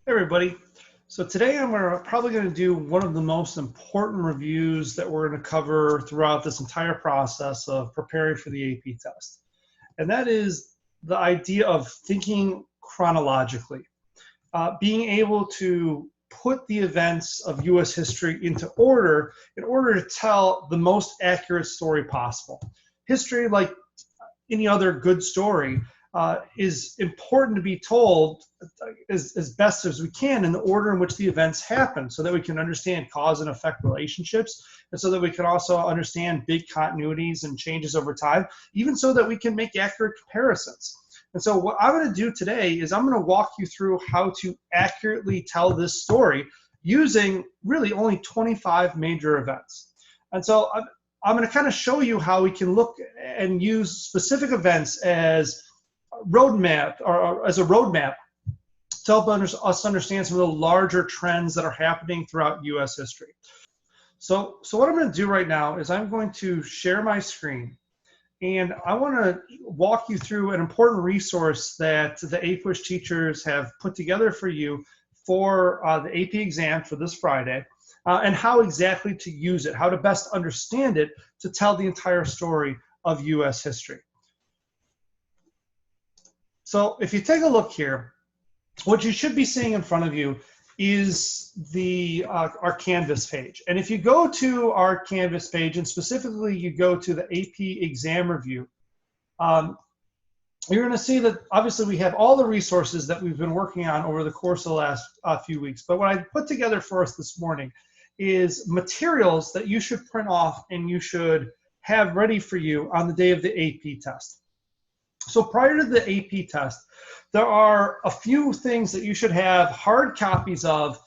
Hey everybody. So today I'm probably going to do one of the most important reviews that we're going to cover throughout this entire process of preparing for the AP test. And that is the idea of thinking chronologically, being able to put the events of US history into order in order to tell the most accurate story possible. History, like any other good story, is important to be told as best as we can in the order in which the events happen so that we can understand cause and effect relationships, and so that we can also understand big continuities and changes over time, even so that we can make accurate comparisons. And so what I'm going to do today is I'm going to walk you through how to accurately tell this story using really only 25 major events. And so I'm going to kind of show you how we can look and use specific events as roadmap or as a roadmap to help us understand some of the larger trends that are happening throughout US history. So what I'm going to do right now is I'm going to share my screen, and I want to walk you through an important resource that the APUSH teachers have put together for you for the AP exam for this Friday, and how exactly to use it, how to best understand it to tell the entire story of US history. So if you take a look here, what you should be seeing in front of you is our Canvas page. And if you go to our Canvas page, and specifically you go to the AP exam review, you're going to see that obviously we have all the resources that we've been working on over the course of the last few weeks. But what I put together for us this morning is materials that you should print off and you should have ready for you on the day of the AP test. So prior to the AP test, there are a few things that you should have hard copies of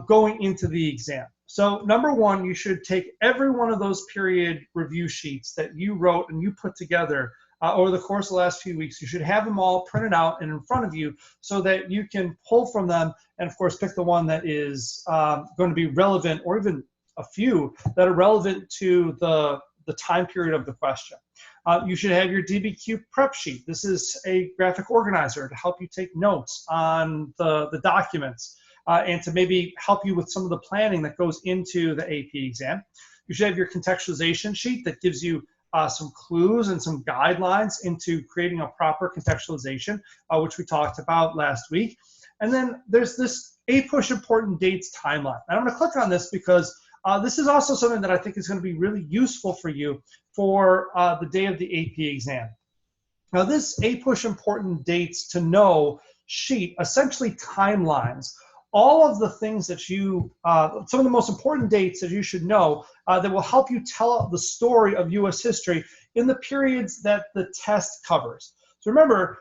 going into the exam. So number one, you should take every one of those period review sheets that you wrote and you put together over the course of the last few weeks. You should have them all printed out and in front of you so that you can pull from them and, of course, pick the one that is going to be relevant, or even a few that are relevant to the time period of the question. You should have your DBQ prep sheet. This is a graphic organizer to help you take notes on the documents and to maybe help you with some of the planning that goes into the AP exam. You should have your contextualization sheet that gives you some clues and some guidelines into creating a proper contextualization, which we talked about last week. And then there's this APUSH important dates timeline. And I'm going to click on this because this is also something that I think is going to be really useful for you for the day of the AP exam. Now, this APUSH important dates to know sheet essentially timelines all of the things that you, some of the most important dates that you should know that will help you tell the story of US history in the periods that the test covers. So remember,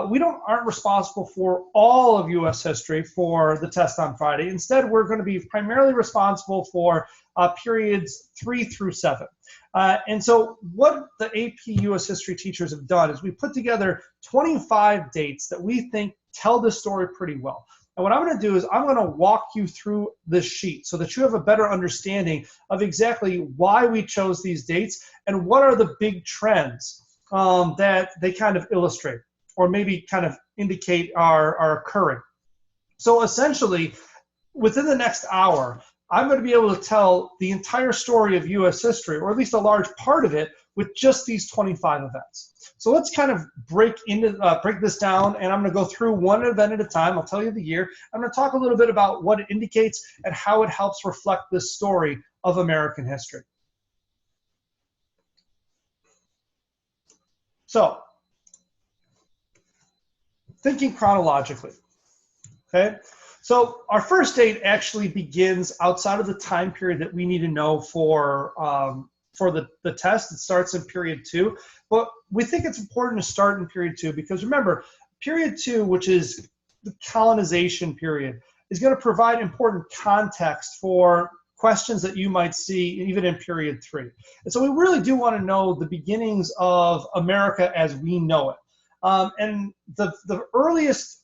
we aren't responsible for all of US history for the test on Friday. Instead, we're going to be primarily responsible for periods 3 through 7. And so what the AP US history teachers have done is we put together 25 dates that we think tell this story pretty well. And what I'm going to do is I'm going to walk you through this sheet so that you have a better understanding of exactly why we chose these dates and what are the big trends that they kind of illustrate or maybe kind of indicate are occurring. So essentially, within the next hour, I'm going to be able to tell the entire story of US history, or at least a large part of it, with just these 25 events. So let's kind of break this down, and I'm going to go through one event at a time. I'll tell you the year. I'm going to talk a little bit about what it indicates and how it helps reflect this story of American history. So, thinking chronologically, okay? So our first date actually begins outside of the time period that we need to know for the test. It starts in period 2, but we think it's important to start in period 2 because remember, period 2, which is the colonization period, is going to provide important context for questions that you might see even in period 3. And so we really do want to know the beginnings of America as we know it. And the earliest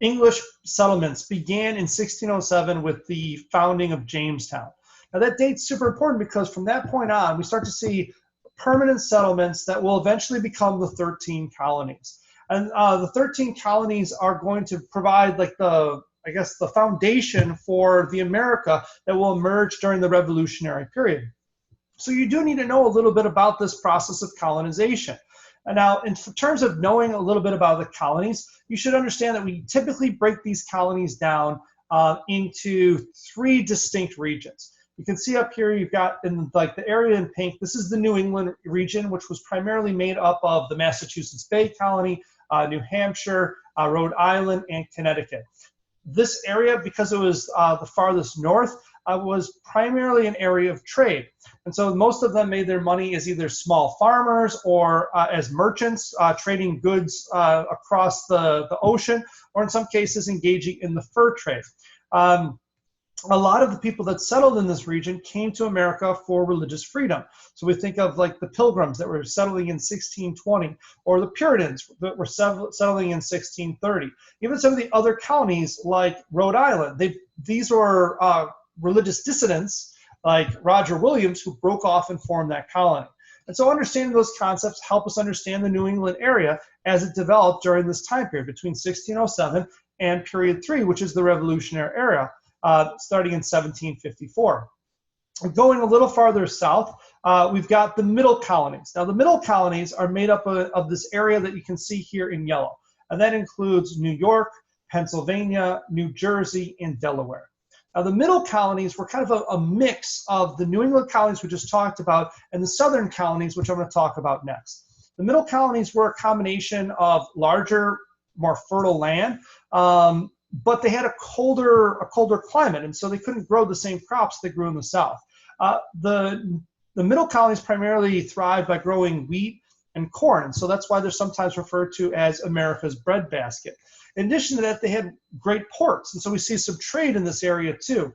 English settlements began in 1607 with the founding of Jamestown. Now that date's super important because from that point on, we start to see permanent settlements that will eventually become the 13 colonies. And the 13 colonies are going to provide like the foundation for the America that will emerge during the Revolutionary period. So you do need to know a little bit about this process of colonization. And now, in terms of knowing a little bit about the colonies, you should understand that we typically break these colonies down into 3 distinct regions. You can see up here, you've got in like the area in pink, this is the New England region, which was primarily made up of the Massachusetts Bay Colony, New Hampshire, Rhode Island, and Connecticut. This area, because it was the farthest north, was primarily an area of trade. And so most of them made their money as either small farmers or as merchants trading goods across the ocean, or in some cases engaging in the fur trade. A lot of the people that settled in this region came to America for religious freedom. So we think of like the Pilgrims that were settling in 1620, or the Puritans that were settling in 1630. Even some of the other colonies like Rhode Island, these were religious dissidents like Roger Williams who broke off and formed that colony. And so understanding those concepts help us understand the New England area as it developed during this time period between 1607 and period 3, which is the Revolutionary era, starting in 1754. Going a little farther south, we've got the middle colonies. Now the middle colonies are made up of this area that you can see here in yellow. And that includes New York, Pennsylvania, New Jersey, and Delaware. Now, the middle colonies were kind of a mix of the New England colonies we just talked about and the southern colonies, which I'm going to talk about next. The middle colonies were a combination of larger, more fertile land, but they had a colder climate, and so they couldn't grow the same crops they grew in the south. The middle colonies primarily thrived by growing wheat and corn, and so that's why they're sometimes referred to as America's breadbasket. In addition to that, they had great ports, and so we see some trade in this area too.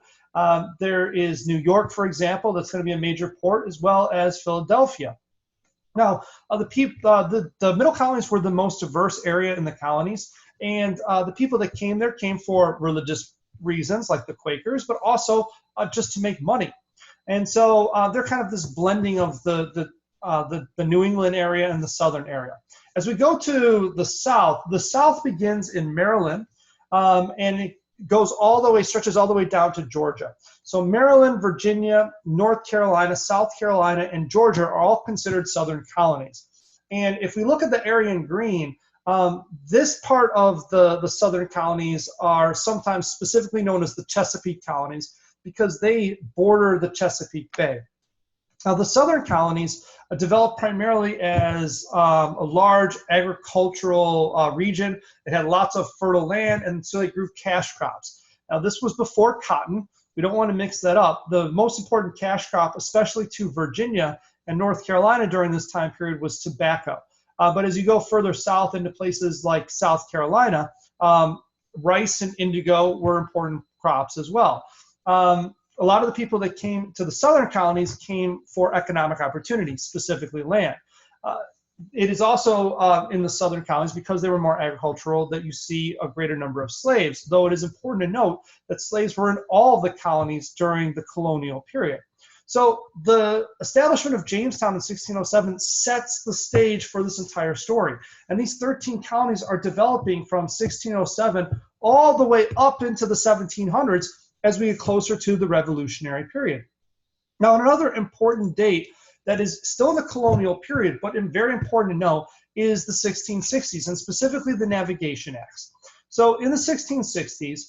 There is New York, for example, that's going to be a major port, as well as Philadelphia. Now, the middle colonies were the most diverse area in the colonies, and the people that came there came for religious reasons, like the Quakers, but also just to make money. And so they're kind of this blending of the New England area and the southern area. As we go to the south begins in Maryland, and it goes stretches all the way down to Georgia. So Maryland, Virginia, North Carolina, South Carolina, and Georgia are all considered southern colonies. And if we look at the area in green, this part of the southern colonies are sometimes specifically known as the Chesapeake colonies because they border the Chesapeake Bay. Now, the southern colonies developed primarily as a large agricultural region. It had lots of fertile land, and so they grew cash crops. Now, this was before cotton. We don't want to mix that up. The most important cash crop, especially to Virginia and North Carolina during this time period, was tobacco. But as you go further south into places like South Carolina, rice and indigo were important crops as well. A lot of the people that came to the southern colonies came for economic opportunities, specifically land. It is also in the southern colonies, because they were more agricultural, that you see a greater number of slaves, though it is important to note that slaves were in all of the colonies during the colonial period. So the establishment of Jamestown in 1607 sets the stage for this entire story. And these 13 colonies are developing from 1607 all the way up into the 1700s as we get closer to the Revolutionary period. Now, another important date that is still in the colonial period, but very important to know, is the 1660s, and specifically the Navigation Acts. So in the 1660s,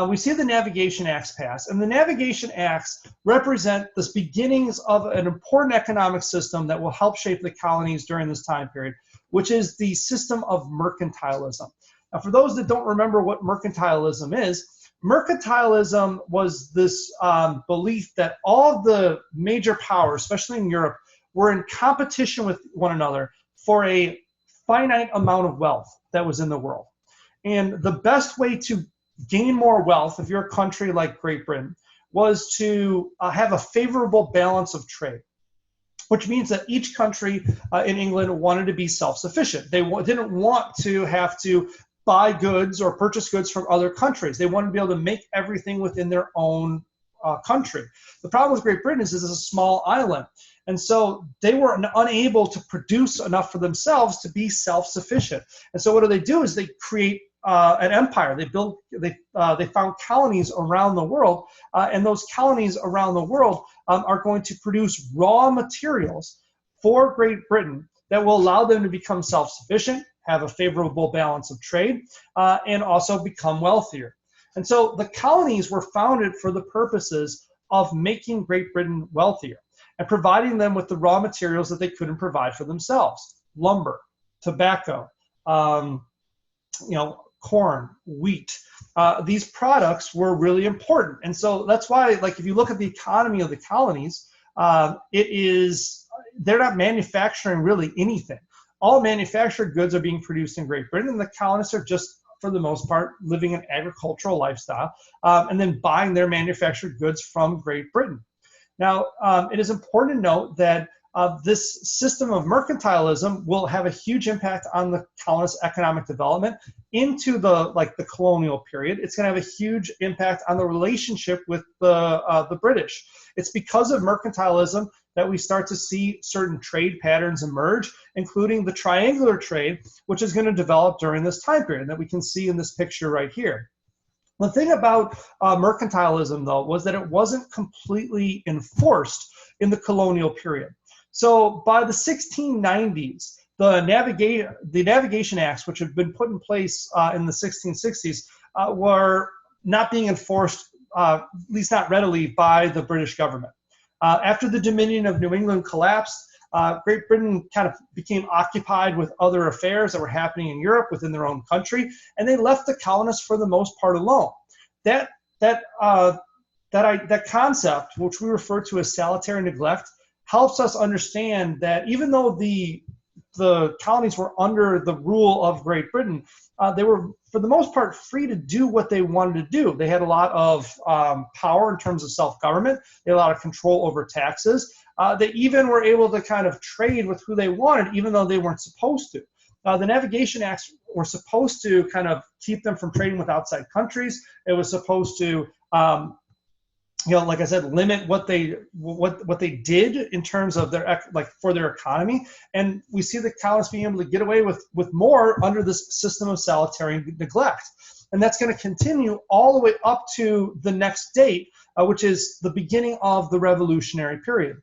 we see the Navigation Acts pass, and the Navigation Acts represent the beginnings of an important economic system that will help shape the colonies during this time period, which is the system of mercantilism. Now, for those that don't remember what mercantilism is, mercantilism was this belief that all of the major powers, especially in Europe, were in competition with one another for a finite amount of wealth that was in the world. And the best way to gain more wealth, if you're a country like Great Britain, was to have a favorable balance of trade, which means that each country in England wanted to be self-sufficient. They didn't want to have to buy goods or purchase goods from other countries. They wanted to be able to make everything within their own country. The problem with Great Britain is this is a small island, And so they were unable to produce enough for themselves to be self-sufficient. And so what do? Is they create an empire. They found colonies around the world, and those colonies around the world are going to produce raw materials for Great Britain that will allow them to become self-sufficient, have a favorable balance of trade, and also become wealthier. And so the colonies were founded for the purposes of making Great Britain wealthier and providing them with the raw materials that they couldn't provide for themselves: lumber, tobacco, corn, wheat. These products were really important. And so that's why, like, if you look at the economy of the colonies, they're not manufacturing really anything. All manufactured goods are being produced in Great Britain, and the colonists are just, for the most part, living an agricultural lifestyle, and then buying their manufactured goods from Great Britain. Now, it is important to note that this system of mercantilism will have a huge impact on the colonists' economic development into the colonial period. It's going to have a huge impact on the relationship with the British. It's because of mercantilism that we start to see certain trade patterns emerge, including the triangular trade, which is going to develop during this time period that we can see in this picture right here. The thing about mercantilism, though, was that it wasn't completely enforced in the colonial period. So by the 1690s, the Navigation Acts, which had been put in place in the 1660s, were not being enforced, at least not readily, by the British government. After the Dominion of New England collapsed, Great Britain kind of became occupied with other affairs that were happening in Europe within their own country, and they left the colonists for the most part alone. That concept, which we refer to as salutary neglect, helps us understand that even though the colonies were under the rule of Great Britain, they were, for the most part, free to do what they wanted to do. They had a lot of power in terms of self-government. They had a lot of control over taxes. They even were able to kind of trade with who they wanted, even though they weren't supposed to. The Navigation Acts were supposed to kind of keep them from trading with outside countries. It was supposed to like I said, limit what they did in terms of their for their economy, and we see the colonists being able to get away with more under this system of salutary neglect, and that's going to continue all the way up to the next date, which is the beginning of the Revolutionary period.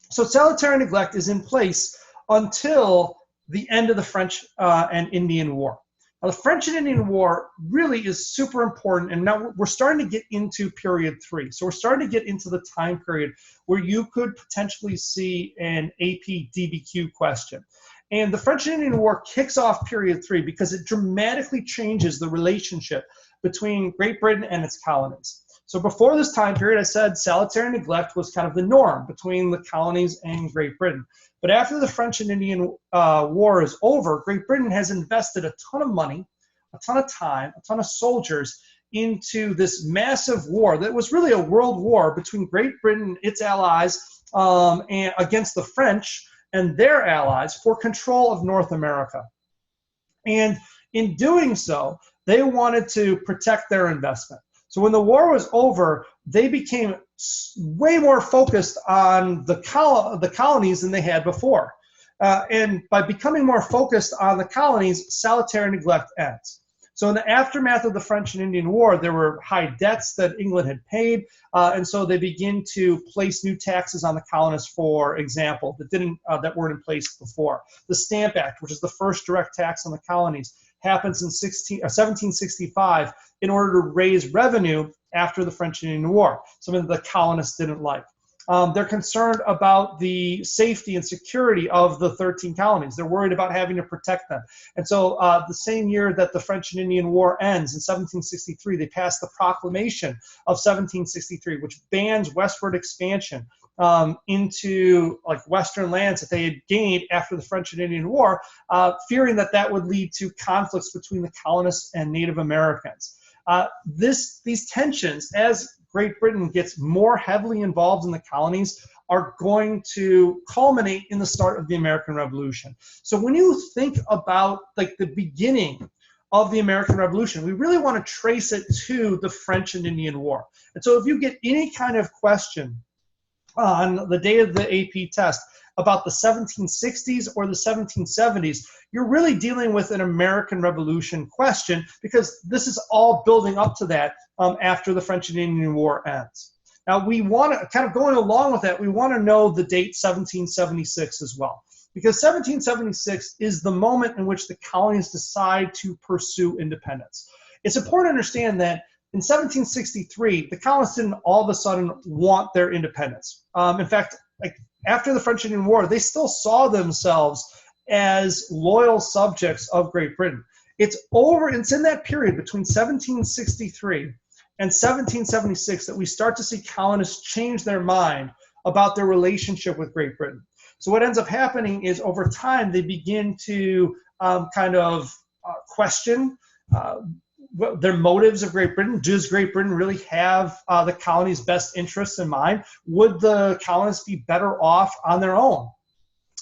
So salutary neglect is in place until the end of the French and Indian War. Now, the French and Indian War really is super important, and now we're starting to get into period 3. So we're starting to get into the time period where you could potentially see an AP DBQ question. And the French and Indian War kicks off period 3 because it dramatically changes the relationship between Great Britain and its colonies. So before this time period, I said salutary neglect was kind of the norm between the colonies and Great Britain. But after the French and Indian War is over, Great Britain has invested a ton of money, a ton of time, a ton of soldiers into this massive war that was really a world war between Great Britain, its allies, and against the French and their allies for control of North America. And in doing so, they wanted to protect their investment. So when the war was over, they became way more focused on the colonies than they had before. And by becoming more focused on the colonies, salutary neglect ends. So in the aftermath of the French and Indian War, there were high debts that England had paid, and so they begin to place new taxes on the colonists, for example, that weren't in place before. The Stamp Act, which is the first direct tax on the colonies, happens in 1765 in order to raise revenue after the French and Indian War, something that the colonists didn't like. They're concerned about the safety and security of the 13 colonies. They're worried about having to protect them. And so the same year that the French and Indian War ends, in 1763, they pass the Proclamation of 1763, which bans westward expansion into western lands that they had gained after the French and Indian War, fearing that would lead to conflicts between the colonists and Native Americans. These tensions, as Great Britain gets more heavily involved in the colonies, are going to culminate in the start of the American Revolution. So when you think about the beginning of the American Revolution, we really want to trace it to the French and Indian War. And so if you get any kind of question on the day of the AP test about the 1760s or the 1770s, you're really dealing with an American Revolution question, because this is all building up to that after the French and Indian War ends. Now, we want to, kind of going along with that, we want to know the date 1776 as well, because 1776 is the moment in which the colonies decide to pursue independence. It's important to understand that in 1763, the colonists didn't all of a sudden want their independence. In fact, like after the French and Indian War, they still saw themselves as loyal subjects of Great Britain. It's in that period between 1763 and 1776 that we start to see colonists change their mind about their relationship with Great Britain. So what ends up happening is over time, they begin to question their motives of Great Britain. Does Great Britain really have the colony's best interests in mind? Would the colonists be better off on their own?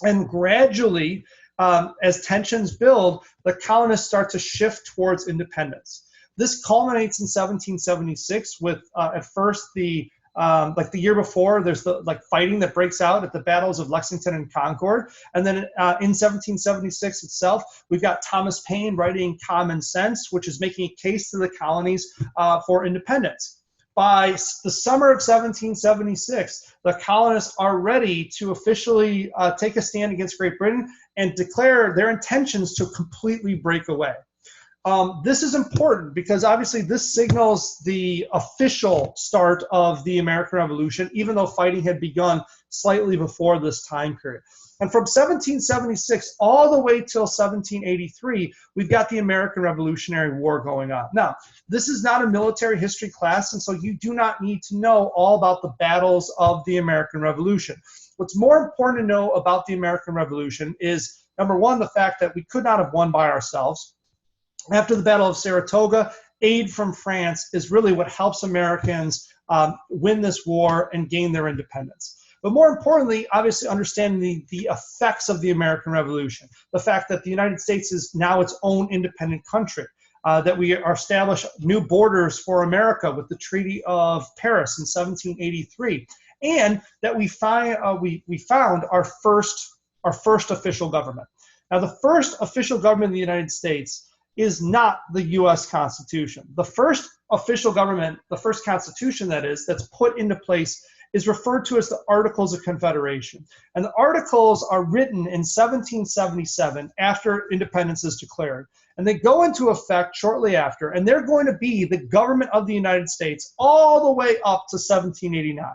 And gradually, as tensions build, the colonists start to shift towards independence. This culminates in 1776 with, at first, the year before, there's the fighting that breaks out at the battles of Lexington and Concord. And then in 1776 itself, we've got Thomas Paine writing Common Sense, which is making a case to the colonies for independence. By the summer of 1776, the colonists are ready to officially take a stand against Great Britain and declare their intentions to completely break away. This is important because obviously this signals the official start of the American Revolution, even though fighting had begun slightly before this time period. And from 1776 all the way till 1783, we've got the American Revolutionary War going on. Now, this is not a military history class, and so you do not need to know all about the battles of the American Revolution. What's more important to know about the American Revolution is, number one, the fact that we could not have won by ourselves. After the Battle of Saratoga, aid from France is really what helps Americans win this war and gain their independence. But more importantly, obviously understanding the effects of the American Revolution, the fact that the United States is now its own independent country, that we are established new borders for America with the Treaty of Paris in 1783, and that we found our first official government. Now, the first official government in the United States is not the U.S. Constitution. The first official government, the first Constitution that is, that's put into place is referred to as the Articles of Confederation. And the Articles are written in 1777 after independence is declared. And they go into effect shortly after, and they're going to be the government of the United States all the way up to 1789.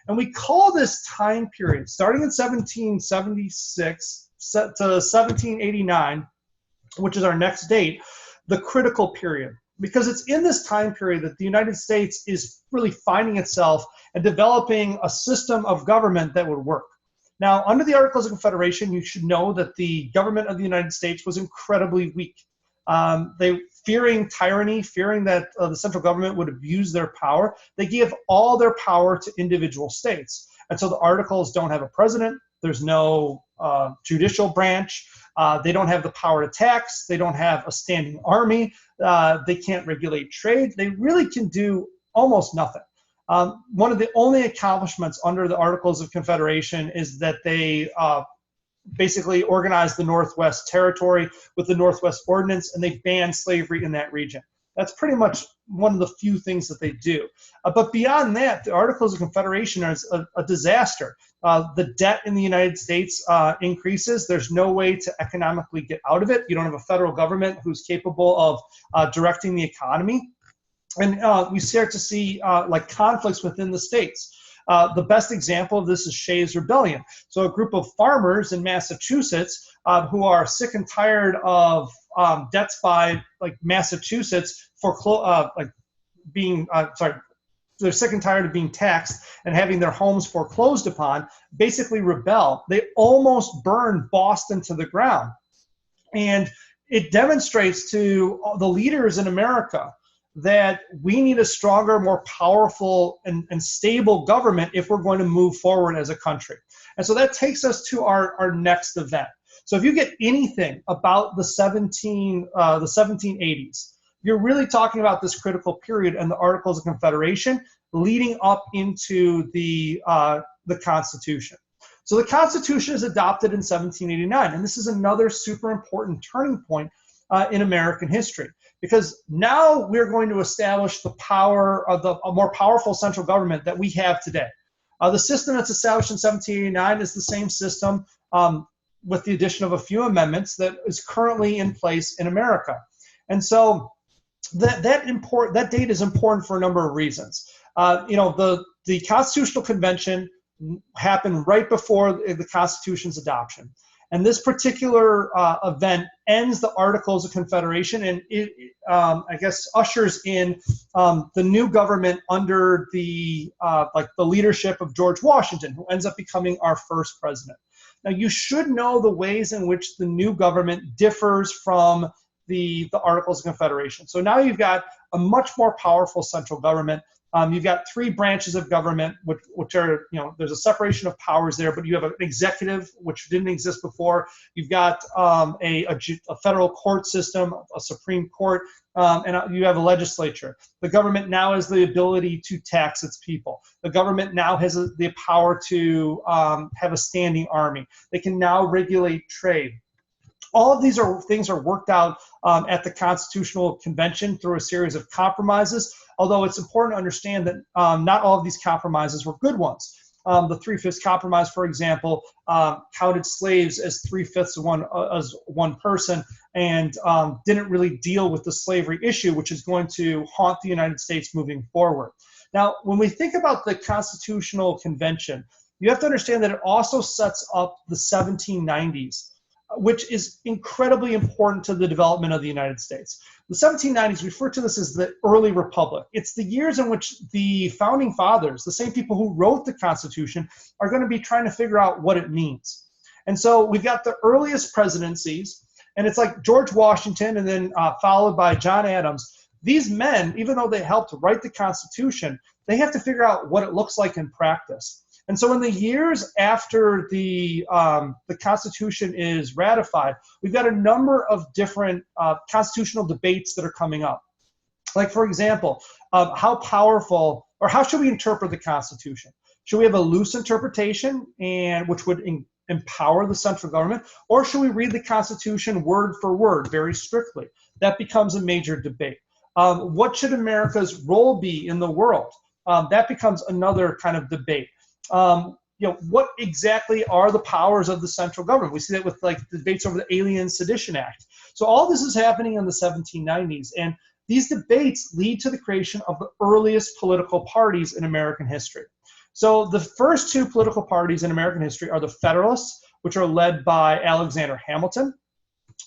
And we call this time period, starting in 1776 to 1789, which is our next date, the critical period. Because it's in this time period that the United States is really finding itself and developing a system of government that would work. Now, under the Articles of Confederation, you should know that the government of the United States was incredibly weak. They, fearing tyranny, fearing that the central government would abuse their power, they gave all their power to individual states. And so the Articles don't have a president, there's no judicial branch, they don't have the power to tax, they don't have a standing army, they can't regulate trade, they really can do almost nothing. One of the only accomplishments under the Articles of Confederation is that they basically organized the Northwest Territory with the Northwest Ordinance, and they banned slavery in that region. That's pretty much one of the few things that they do. But beyond that, the Articles of Confederation are a disaster. The debt in the United States increases. There's no way to economically get out of it. You don't have a federal government who's capable of directing the economy. And we start to see like conflicts within the states. The best example of this is Shays' Rebellion. So a group of farmers in Massachusetts who are sick and tired of debts by like Massachusetts they're sick and tired of being taxed and having their homes foreclosed upon, basically rebel. They almost burned Boston to the ground. And it demonstrates to the leaders in America that we need a stronger, more powerful, and stable government if we're going to move forward as a country. And so that takes us to our next event. So if you get anything about the 1780s, you're really talking about this critical period and the Articles of Confederation leading up into the the Constitution. So the Constitution is adopted in 1789, and this is another super important turning point in American history, because now we're going to establish the power of a more powerful central government that we have today. The system that's established in 1789 is the same system with the addition of a few amendments that is currently in place in America. And so that date is important for a number of reasons. The Constitutional Convention happened right before the Constitution's adoption. And this particular event ends the Articles of Confederation, and it ushers in the new government under the leadership of George Washington, who ends up becoming our first president. Now, you should know the ways in which the new government differs from the Articles of Confederation. So now you've got a much more powerful central government. You've got three branches of government, which are, there's a separation of powers there, but you have an executive, which didn't exist before. You've got a federal court system, a Supreme Court, and you have a legislature. The government now has the ability to tax its people. The government now has the power to have a standing army. They can now regulate trade. All of these things are worked out at the Constitutional Convention through a series of compromises, although it's important to understand that not all of these compromises were good ones. The Three-Fifths Compromise, for example, counted slaves as three-fifths as one person, and didn't really deal with the slavery issue, which is going to haunt the United States moving forward. Now, when we think about the Constitutional Convention, you have to understand that it also sets up the 1790s, which is incredibly important to the development of the United States. The 1790s, we refer to this as the early republic. It's the years in which the founding fathers, the same people who wrote the Constitution, are going to be trying to figure out what it means. And so we've got the earliest presidencies, and it's like George Washington and then followed by John Adams. These men, even though they helped write the Constitution, they have to figure out what it looks like in practice. And so in the years after the Constitution is ratified, we've got a number of different constitutional debates that are coming up. Like, for example, how powerful, or how should we interpret the Constitution? Should we have a loose interpretation, which would empower the central government, or should we read the Constitution word for word, very strictly? That becomes a major debate. What should America's role be in the world? That becomes another kind of debate. What exactly are the powers of the central government? We see that with the debates over the Alien Sedition Act. So all this is happening in the 1790s, and these debates lead to the creation of the earliest political parties in American history. So the first two political parties in American history are the Federalists, which are led by Alexander Hamilton,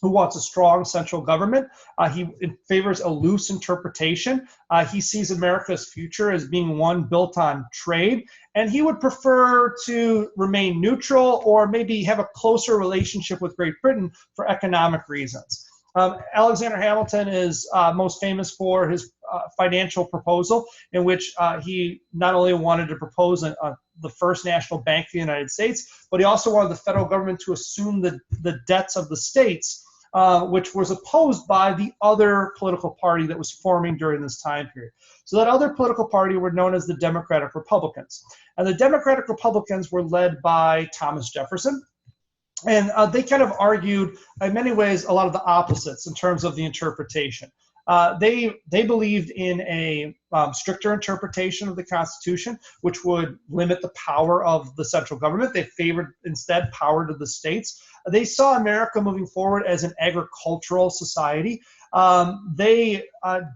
who wants a strong central government. He favors a loose interpretation. He sees America's future as being one built on trade, and he would prefer to remain neutral or maybe have a closer relationship with Great Britain for economic reasons. Alexander Hamilton is most famous for his financial proposal, in which he not only wanted to propose the first national bank of the United States, but he also wanted the federal government to assume the debts of the states, which was opposed by the other political party that was forming during this time period. So that other political party were known as the Democratic Republicans. And the Democratic Republicans were led by Thomas Jefferson. And they kind of argued, in many ways, a lot of the opposites in terms of the interpretation. They believed in a stricter interpretation of the Constitution, which would limit the power of the central government. They favored, instead, power to the states. They saw America moving forward as an agricultural society. They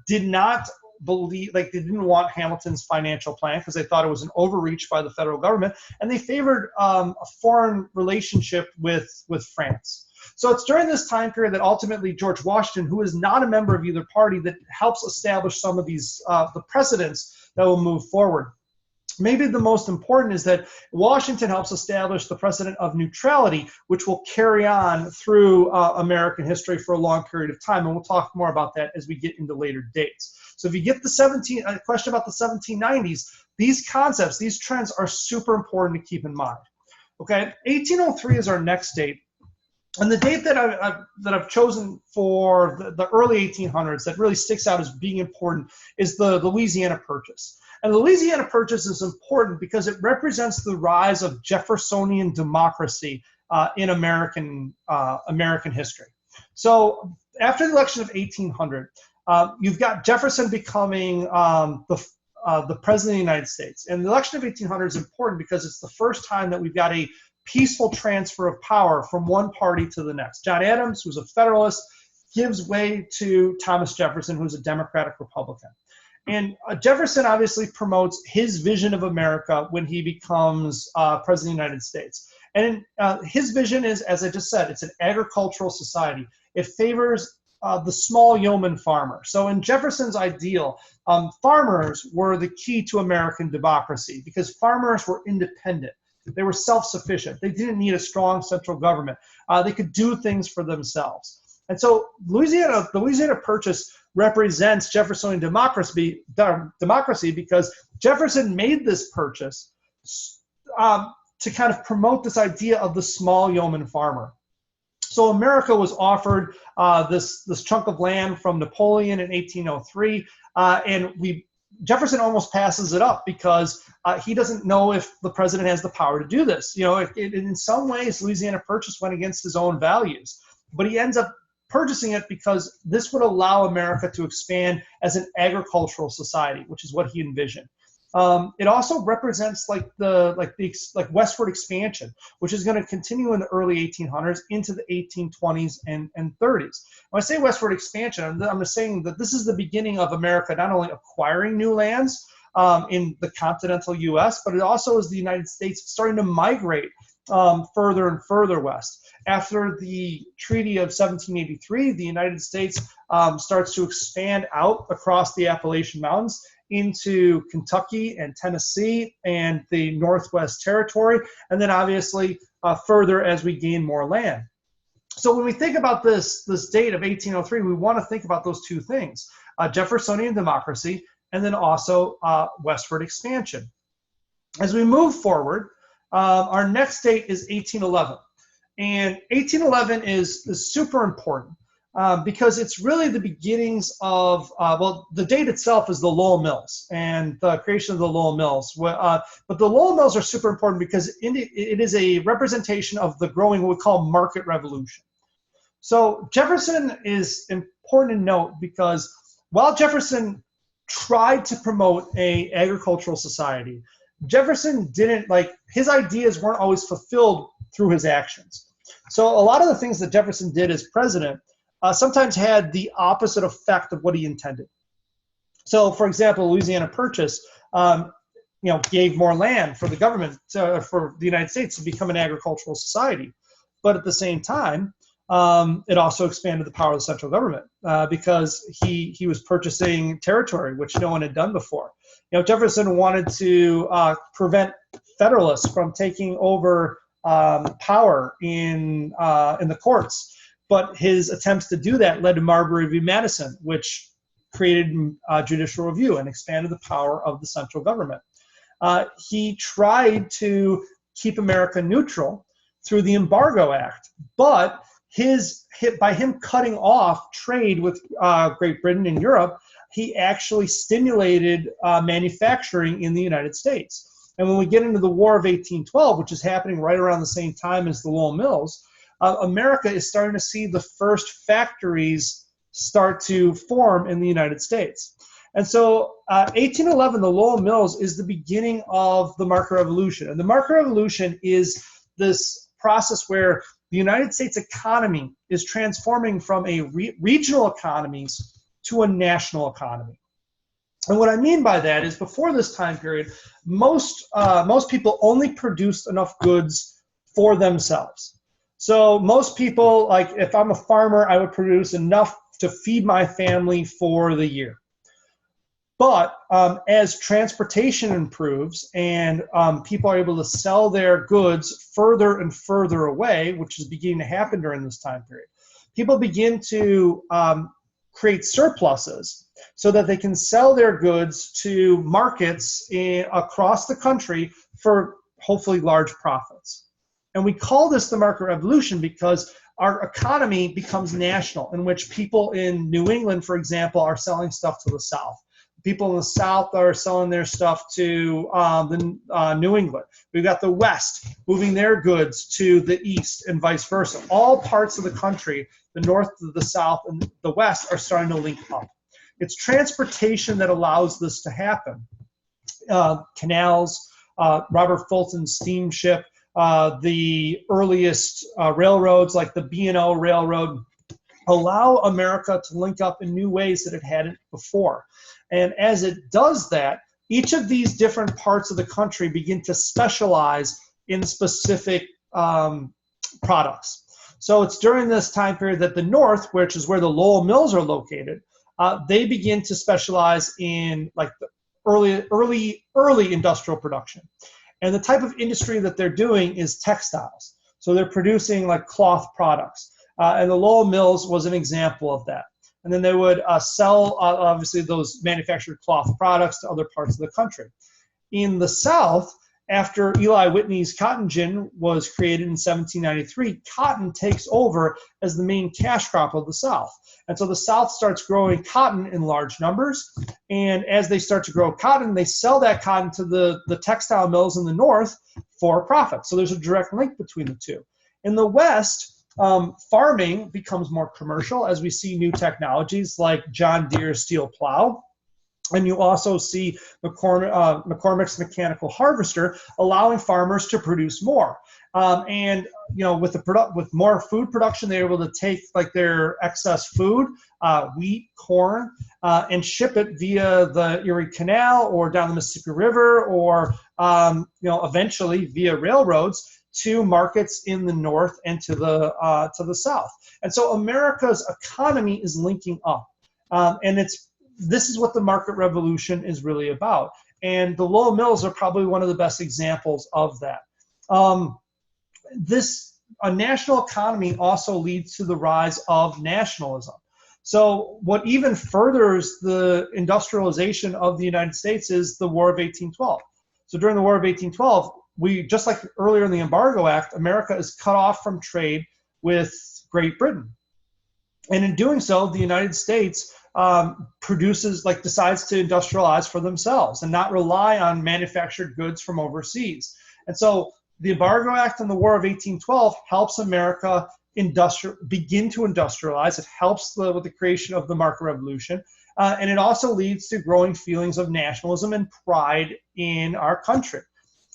did not believe, they didn't want Hamilton's financial plan because they thought it was an overreach by the federal government, and they favored a foreign relationship with France. So it's during this time period that ultimately George Washington, who is not a member of either party, that helps establish some of these the precedents that will move forward. Maybe the most important is that Washington helps establish the precedent of neutrality, which will carry on through American history for a long period of time, and we'll talk more about that as we get into later dates. So if you get the question about the 1790s, these concepts, these trends are super important to keep in mind. Okay, 1803 is our next date. And the date that I've chosen for the early 1800s that really sticks out as being important is the Louisiana Purchase. And the Louisiana Purchase is important because it represents the rise of Jeffersonian democracy in American history. So after the election of 1800, you've got Jefferson becoming the president of the United States. And the election of 1800 is important because it's the first time that we've got a peaceful transfer of power from one party to the next. John Adams, who's a Federalist, gives way to Thomas Jefferson, who's a Democratic Republican. And Jefferson obviously promotes his vision of America when he becomes president of the United States. And his vision is, as I just said, it's an agricultural society. It favors the small yeoman farmer. So in Jefferson's ideal, farmers were the key to American democracy because farmers were independent. They were self-sufficient. They didn't need a strong central government. They could do things for themselves. And so the Louisiana Purchase represents Jeffersonian democracy because Jefferson made this purchase to kind of promote this idea of the small yeoman farmer. So America was offered this chunk of land from Napoleon in 1803, and Jefferson almost passes it up because he doesn't know if the president has the power to do this. You know, in some ways, Louisiana Purchase went against his own values, but he ends up purchasing it because this would allow America to expand as an agricultural society, which is what he envisioned. It also represents like westward expansion, which is going to continue in the early 1800s into the 1820s and 30s. When I say westward expansion, I'm just saying that this is the beginning of America not only acquiring new lands in the continental U.S., but it also is the United States starting to migrate further and further west. After the Treaty of 1783, the United States starts to expand out across the Appalachian Mountains into Kentucky and Tennessee and the Northwest Territory, and then obviously further as we gain more land. So when we think about this date of 1803, we want to think about those two things, Jeffersonian democracy and then also westward expansion. As we move forward, our next date is 1811. And 1811 is super important because it's really the beginnings of, the date itself is the Lowell Mills and the creation of the Lowell Mills. But the Lowell Mills are super important because it is a representation of the growing, what we call market revolution. So Jefferson is important to note because while Jefferson tried to promote an agricultural society, Jefferson didn't, his ideas weren't always fulfilled through his actions. So a lot of the things that Jefferson did as president sometimes had the opposite effect of what he intended. So, for example, Louisiana Purchase, gave more land for the government, for the United States to become an agricultural society. But at the same time, it also expanded the power of the central government because he was purchasing territory, which no one had done before. Jefferson wanted to prevent Federalists from taking over power in the courts, but his attempts to do that led to Marbury v. Madison, which created judicial review and expanded the power of the central government. He tried to keep America neutral through the Embargo Act, but by him cutting off trade with Great Britain and Europe, he actually stimulated manufacturing in the United States. And when we get into the War of 1812, which is happening right around the same time as the Lowell Mills, America is starting to see the first factories start to form in the United States. And so 1811, the Lowell Mills is the beginning of the market revolution. And the market revolution is this process where the United States economy is transforming from a regional economies to a national economy. And what I mean by that is before this time period, most people only produced enough goods for themselves. So most people, like if I'm a farmer, I would produce enough to feed my family for the year. But as transportation improves and people are able to sell their goods further and further away, which is beginning to happen during this time period, people begin to create surpluses so that they can sell their goods to markets across the country for hopefully large profits. And we call this the market revolution because our economy becomes national, in which people in New England, for example, are selling stuff to the South. People in the South are selling their stuff to New England. We've got the West moving their goods to the East and vice versa. All parts of the country, the North, the South, and the West, are starting to link up. It's transportation that allows this to happen. Canals, Robert Fulton's steamship, the earliest railroads like the B&O Railroad allow America to link up in new ways that it hadn't before. And as it does that, each of these different parts of the country begin to specialize in specific products. So it's during this time period that the North, which is where the Lowell Mills are located, they begin to specialize in like the early industrial production. And the type of industry that they're doing is textiles. So they're producing like cloth products. And the Lowell Mills was an example of that. And then they would sell, obviously, those manufactured cloth products to other parts of the country. In the South, after Eli Whitney's cotton gin was created in 1793, cotton takes over as the main cash crop of the South. And so the South starts growing cotton in large numbers. And as they start to grow cotton, they sell that cotton to the textile mills in the North for profit. So there's a direct link between the two. In the West, farming becomes more commercial as we see new technologies like John Deere steel plow. And you also see McCormick's mechanical harvester allowing farmers to produce more. And with more food production, they're able to take like their excess food, wheat, corn, and ship it via the Erie Canal or down the Mississippi River, or eventually via railroads to markets in the North and to the South. And so America's economy is linking up, and this is what the market revolution is really about. And the Lowell Mills are probably one of the best examples of that. A national economy also leads to the rise of nationalism. So what even furthers the industrialization of the United States is the War of 1812. So during the War of 1812, just like earlier in the Embargo Act, America is cut off from trade with Great Britain. And in doing so, the United States decides to industrialize for themselves and not rely on manufactured goods from overseas. And so the Embargo Act and the War of 1812 helps America begin to industrialize. It helps with the creation of the market revolution. And it also leads to growing feelings of nationalism and pride in our country,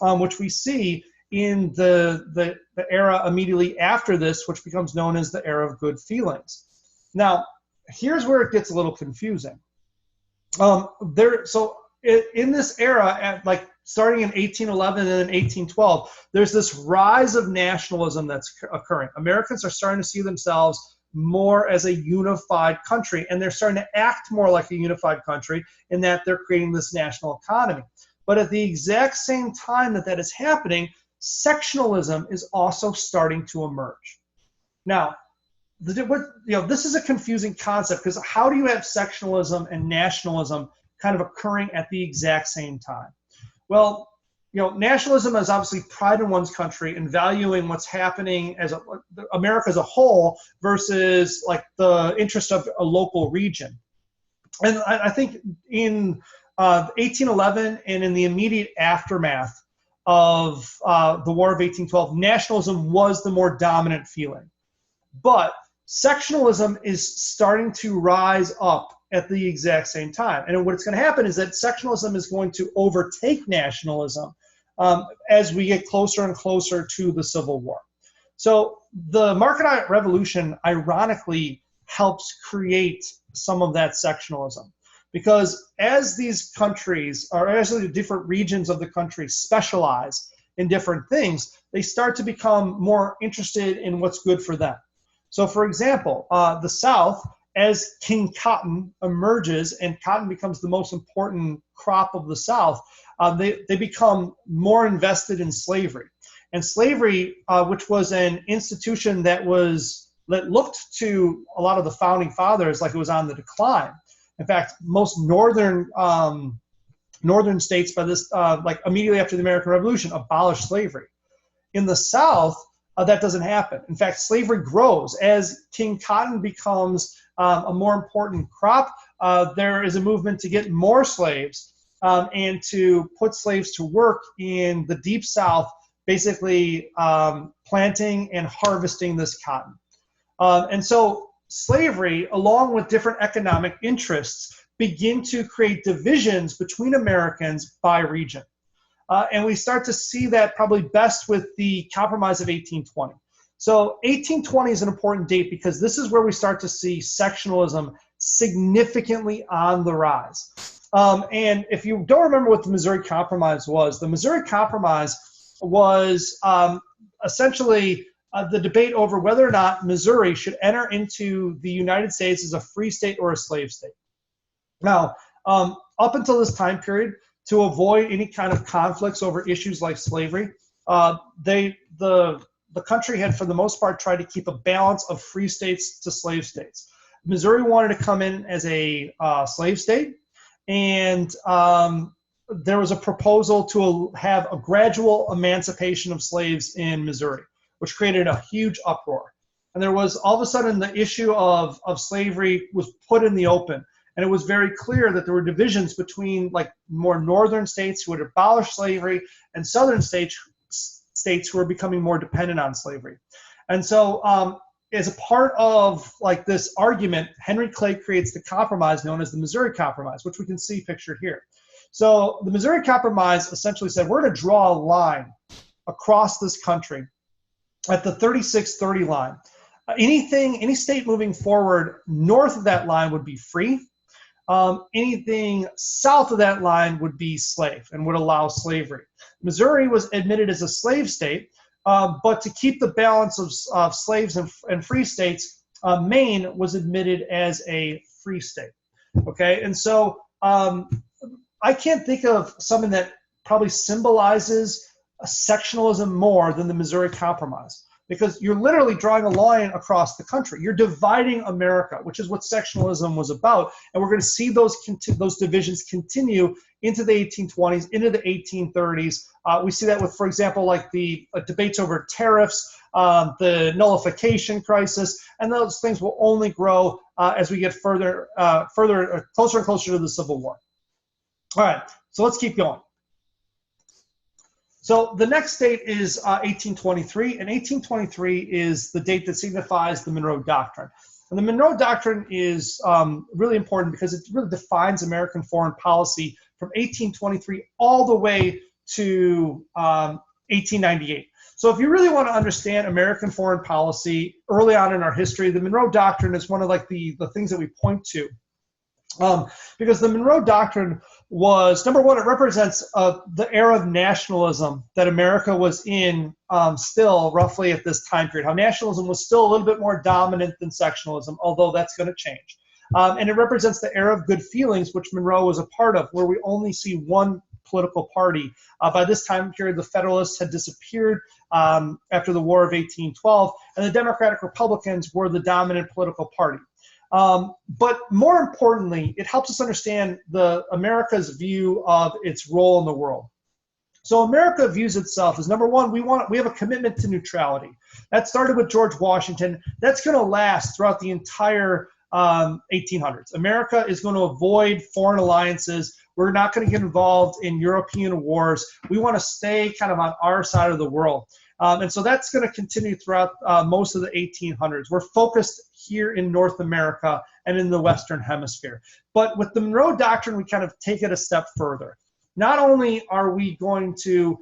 which we see in the era immediately after this, which becomes known as the era of good feelings. Now, here's where it gets a little confusing. In this era, starting in 1811 and then 1812, there's this rise of nationalism that's occurring. Americans are starting to see themselves more as a unified country, and they're starting to act more like a unified country in that they're creating this national economy. But at the exact same time that is happening, sectionalism is also starting to emerge. Now, this is a confusing concept, because how do you have sectionalism and nationalism kind of occurring at the exact same time? Well, nationalism is obviously pride in one's country and valuing what's happening as America as a whole versus like the interest of a local region. And I think in 1811 and in the immediate aftermath of the War of 1812, nationalism was the more dominant feeling. But sectionalism is starting to rise up at the exact same time. And what's going to happen is that sectionalism is going to overtake nationalism as we get closer and closer to the Civil War. So the market revolution, ironically, helps create some of that sectionalism. Because as these countries, or as the different regions of the country specialize in different things, they start to become more interested in what's good for them. So for example, the South, as King Cotton emerges and cotton becomes the most important crop of the South, they become more invested in slavery. And slavery, which was an institution that looked to a lot of the founding fathers like it was on the decline. In fact, most northern states by this, like immediately after the American Revolution, abolished slavery. In the South, that doesn't happen. In fact, slavery grows. As King Cotton becomes a more important crop, there is a movement to get more slaves and to put slaves to work in the Deep South, basically planting and harvesting this cotton. And so slavery, along with different economic interests, begin to create divisions between Americans by region. And we start to see that probably best with the Compromise of 1820. So 1820 is an important date because this is where we start to see sectionalism significantly on the rise. And if you don't remember what the Missouri Compromise was, the Missouri Compromise was essentially the debate over whether or not Missouri should enter into the United States as a free state or a slave state. Now, up until this time period, to avoid any kind of conflicts over issues like slavery, the country had, for the most part, tried to keep a balance of free states to slave states. Missouri wanted to come in as a slave state, and there was a proposal to have a gradual emancipation of slaves in Missouri, which created a huge uproar. And there was, all of a sudden, the issue of slavery was put in the open. And it was very clear that there were divisions between like more northern states who had abolished slavery and southern states who were becoming more dependent on slavery. And so as a part of like this argument, Henry Clay creates the compromise known as the Missouri Compromise, which we can see pictured here. So the Missouri Compromise essentially said, we're going to draw a line across this country at the 3630 line. Any state moving forward north of that line would be free. Anything south of that line would be slave and would allow slavery. Missouri was admitted as a slave state, but to keep the balance of slaves and free states, Maine was admitted as a free state. Okay, and so I can't think of something that probably symbolizes a sectionalism more than the Missouri Compromise, because you're literally drawing a line across the country. You're dividing America, which is what sectionalism was about. And we're going to see those divisions continue into the 1820s, into the 1830s. We see that with, for example, like the debates over tariffs, the nullification crisis, and those things will only grow as we get closer and closer to the Civil War. All right, so let's keep going. So the next date is 1823, and 1823 is the date that signifies the Monroe Doctrine. And the Monroe Doctrine is really important because it really defines American foreign policy from 1823 all the way to 1898. So if you really want to understand American foreign policy early on in our history, the Monroe Doctrine is one of like the things that we point to. Because the Monroe Doctrine was, number one, it represents the era of nationalism that America was in still roughly at this time period. How nationalism was still a little bit more dominant than sectionalism, although that's going to change. And it represents the era of good feelings, which Monroe was a part of, where we only see one political party. By this time period, the Federalists had disappeared after the War of 1812, and the Democratic Republicans were the dominant political party. But more importantly, it helps us understand America's view of its role in the world. So America views itself as, number one, we have a commitment to neutrality. That started with George Washington. That's going to last throughout the entire 1800s. America is going to avoid foreign alliances. We're not going to get involved in European wars. We want to stay kind of on our side of the world. And so that's going to continue throughout most of the 1800s. We're focused here in North America and in the Western Hemisphere. But with the Monroe Doctrine, we kind of take it a step further. Not only are we going to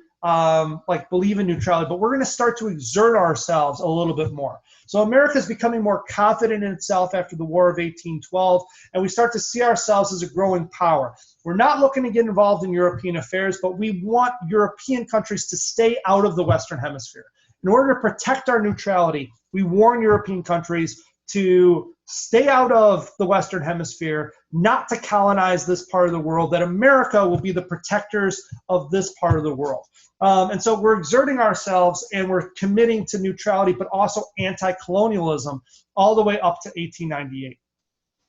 believe in neutrality, but we're going to start to exert ourselves a little bit more. So America is becoming more confident in itself after the War of 1812, and we start to see ourselves as a growing power. We're not looking to get involved in European affairs, but we want European countries to stay out of the Western Hemisphere. In order to protect our neutrality, we warn European countries to stay out of the Western Hemisphere, not to colonize this part of the world, that America will be the protectors of this part of the world. And so we're exerting ourselves and we're committing to neutrality, but also anti-colonialism all the way up to 1898.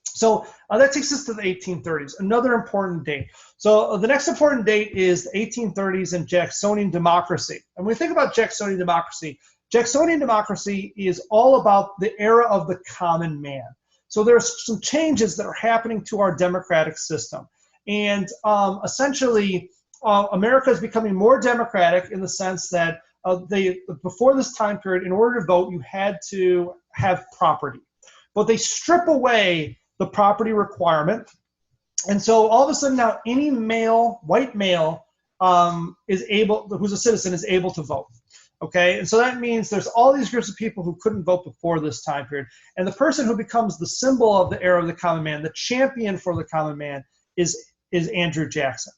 So that takes us to the 1830s, another important date. So the next important date is the 1830s and Jacksonian Democracy. And when we think about Jacksonian Democracy, Jacksonian democracy is all about the era of the common man. So there's some changes that are happening to our democratic system. And essentially, America is becoming more democratic in the sense that before this time period, in order to vote, you had to have property. But they strip away the property requirement. And so all of a sudden now any male, white male, who's a citizen is able to vote. Okay, and so that means there's all these groups of people who couldn't vote before this time period. And the person who becomes the symbol of the era of the common man, the champion for the common man, is Andrew Jackson.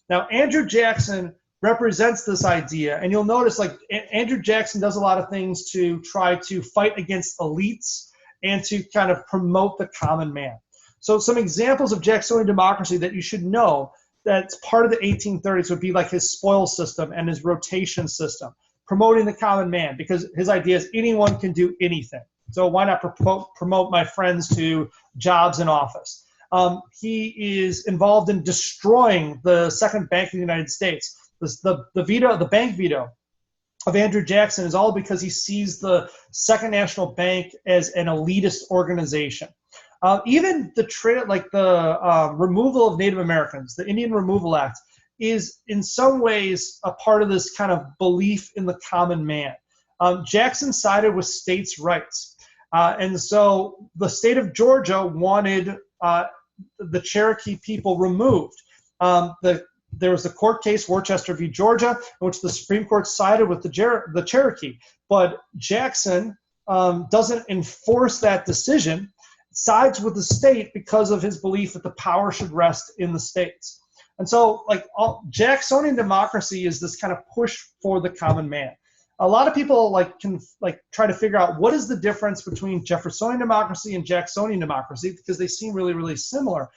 Now, Andrew Jackson represents this idea, and you'll notice like Andrew Jackson does a lot of things to try to fight against elites and to kind of promote the common man. So some examples of Jacksonian democracy that you should know that's part of the 1830s would be like his spoil system and his rotation system, promoting the common man, because his idea is anyone can do anything. So why not promote my friends to jobs in office? He is involved in destroying the second bank of the United States. The bank veto of Andrew Jackson is all because he sees the Second National Bank as an elitist organization. Even the removal of Native Americans, the Indian Removal Act, is in some ways a part of this kind of belief in the common man. Jackson sided with states' rights. And so the state of Georgia wanted the Cherokee people removed. There was the court case, Worcester v. Georgia, in which the Supreme Court sided with the Cherokee. But Jackson doesn't enforce that decision, sides with the state because of his belief that the power should rest in the states. And so Jacksonian democracy is this kind of push for the common man. A lot of people can try to figure out what is the difference between Jeffersonian democracy and Jacksonian democracy, because they seem really, really similar.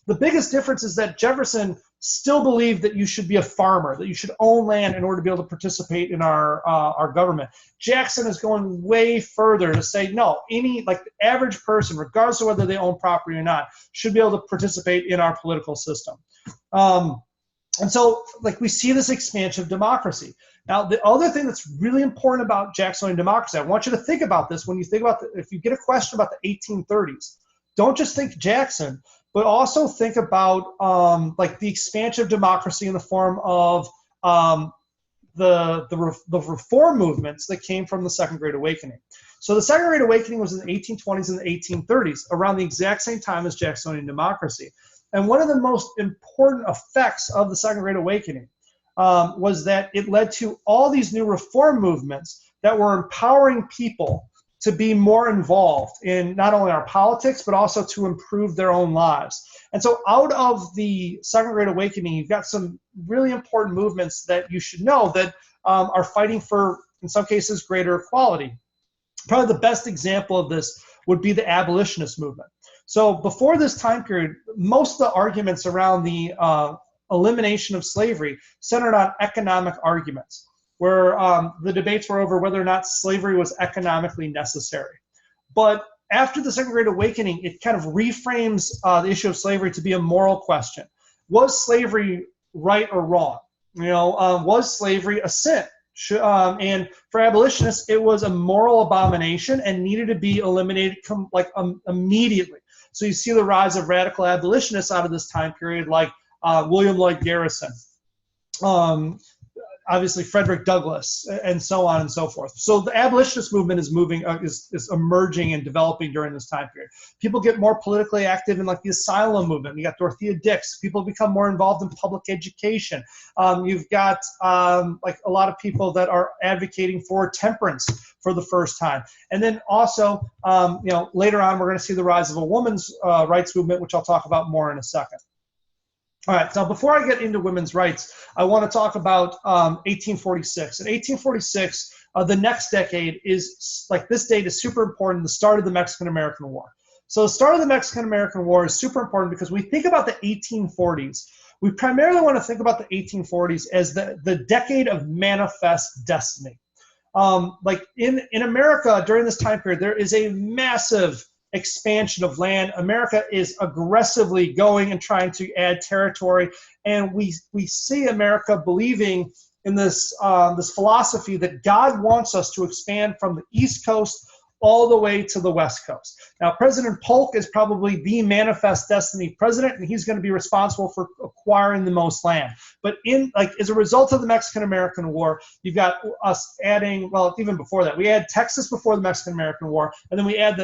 The biggest difference is that Jefferson still believed that you should be a farmer, that you should own land in order to be able to participate in our government. Jackson is going way further to say, no, the average person, regardless of whether they own property or not, should be able to participate in our political system. And so we see this expansion of democracy. Now, the other thing that's really important about Jacksonian democracy, I want you to think about this when you think about if you get a question about the 1830s, don't just think Jackson, but also think about the expansion of democracy in the form of the reform movements that came from the Second Great Awakening. So the Second Great Awakening was in the 1820s and the 1830s, around the exact same time as Jacksonian democracy. And one of the most important effects of the Second Great Awakening was that it led to all these new reform movements that were empowering people to be more involved in not only our politics, but also to improve their own lives. And so out of the Second Great Awakening, you've got some really important movements that you should know that are fighting for, in some cases, greater equality. Probably the best example of this would be the abolitionist movement. So before this time period, most of the arguments around the elimination of slavery centered on economic arguments, where the debates were over whether or not slavery was economically necessary. But after the Second Great Awakening, it kind of reframes the issue of slavery to be a moral question. Was slavery right or wrong? Was slavery a sin? And for abolitionists, it was a moral abomination and needed to be eliminated immediately. So you see the rise of radical abolitionists out of this time period, like William Lloyd Garrison, obviously Frederick Douglass, and so on and so forth. So the abolitionist movement is is emerging and developing during this time period. People get more politically active in the asylum movement. You got Dorothea Dix. People become more involved in public education. You've got a lot of people that are advocating for temperance for the first time. And then also, later on, we're going to see the rise of a women's rights movement, which I'll talk about more in a second. All right, now before I get into women's rights, I want to talk about 1846. In 1846, the next decade is, this date is super important, the start of the Mexican-American War. So the start of the Mexican-American War is super important because we think about the 1840s. We primarily want to think about the 1840s as the decade of manifest destiny. In America, during this time period, there is a massive expansion of land. America is aggressively going and trying to add territory, and we see America believing in this philosophy that God wants us to expand from the East Coast all the way to the West Coast. Now, President Polk is probably the manifest destiny president, and he's going to be responsible for acquiring the most land. But as a result of the Mexican-American War, you've got us adding, well, even before that, we had Texas before the Mexican-American War, and then we add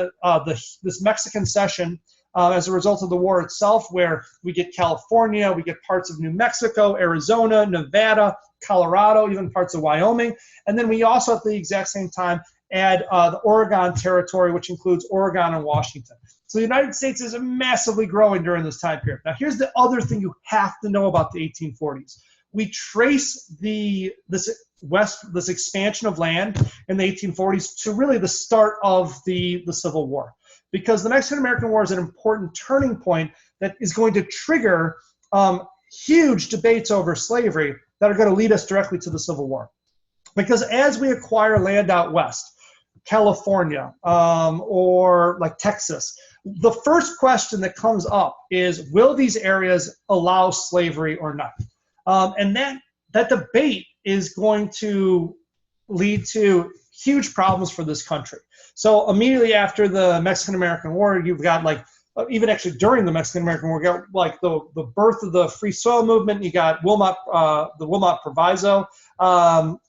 this Mexican cession as a result of the war itself, where we get California, we get parts of New Mexico, Arizona, Nevada, Colorado, even parts of Wyoming, and then we also at the exact same time add the Oregon Territory, which includes Oregon and Washington. So the United States is massively growing during this time period. Now, here's the other thing you have to know about the 1840s. We trace this expansion of land in the 1840s to really the start of the Civil War, because the Mexican-American War is an important turning point that is going to trigger huge debates over slavery that are going to lead us directly to the Civil War. Because as we acquire land out west, California, or like Texas, the first question that comes up is, will these areas allow slavery or not? And that debate is going to lead to huge problems for this country. So immediately after the Mexican-American War, you've got even actually during the Mexican-American War, you got like the birth of the Free Soil Movement. You got the Wilmot Proviso,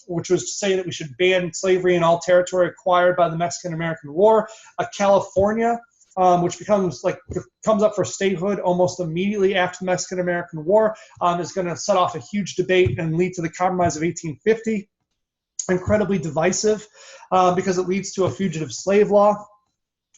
which was to say that we should ban slavery in all territory acquired by the Mexican-American War. California, which comes up for statehood almost immediately after the Mexican-American War, is going to set off a huge debate and lead to the Compromise of 1850. Incredibly divisive because it leads to a fugitive slave law.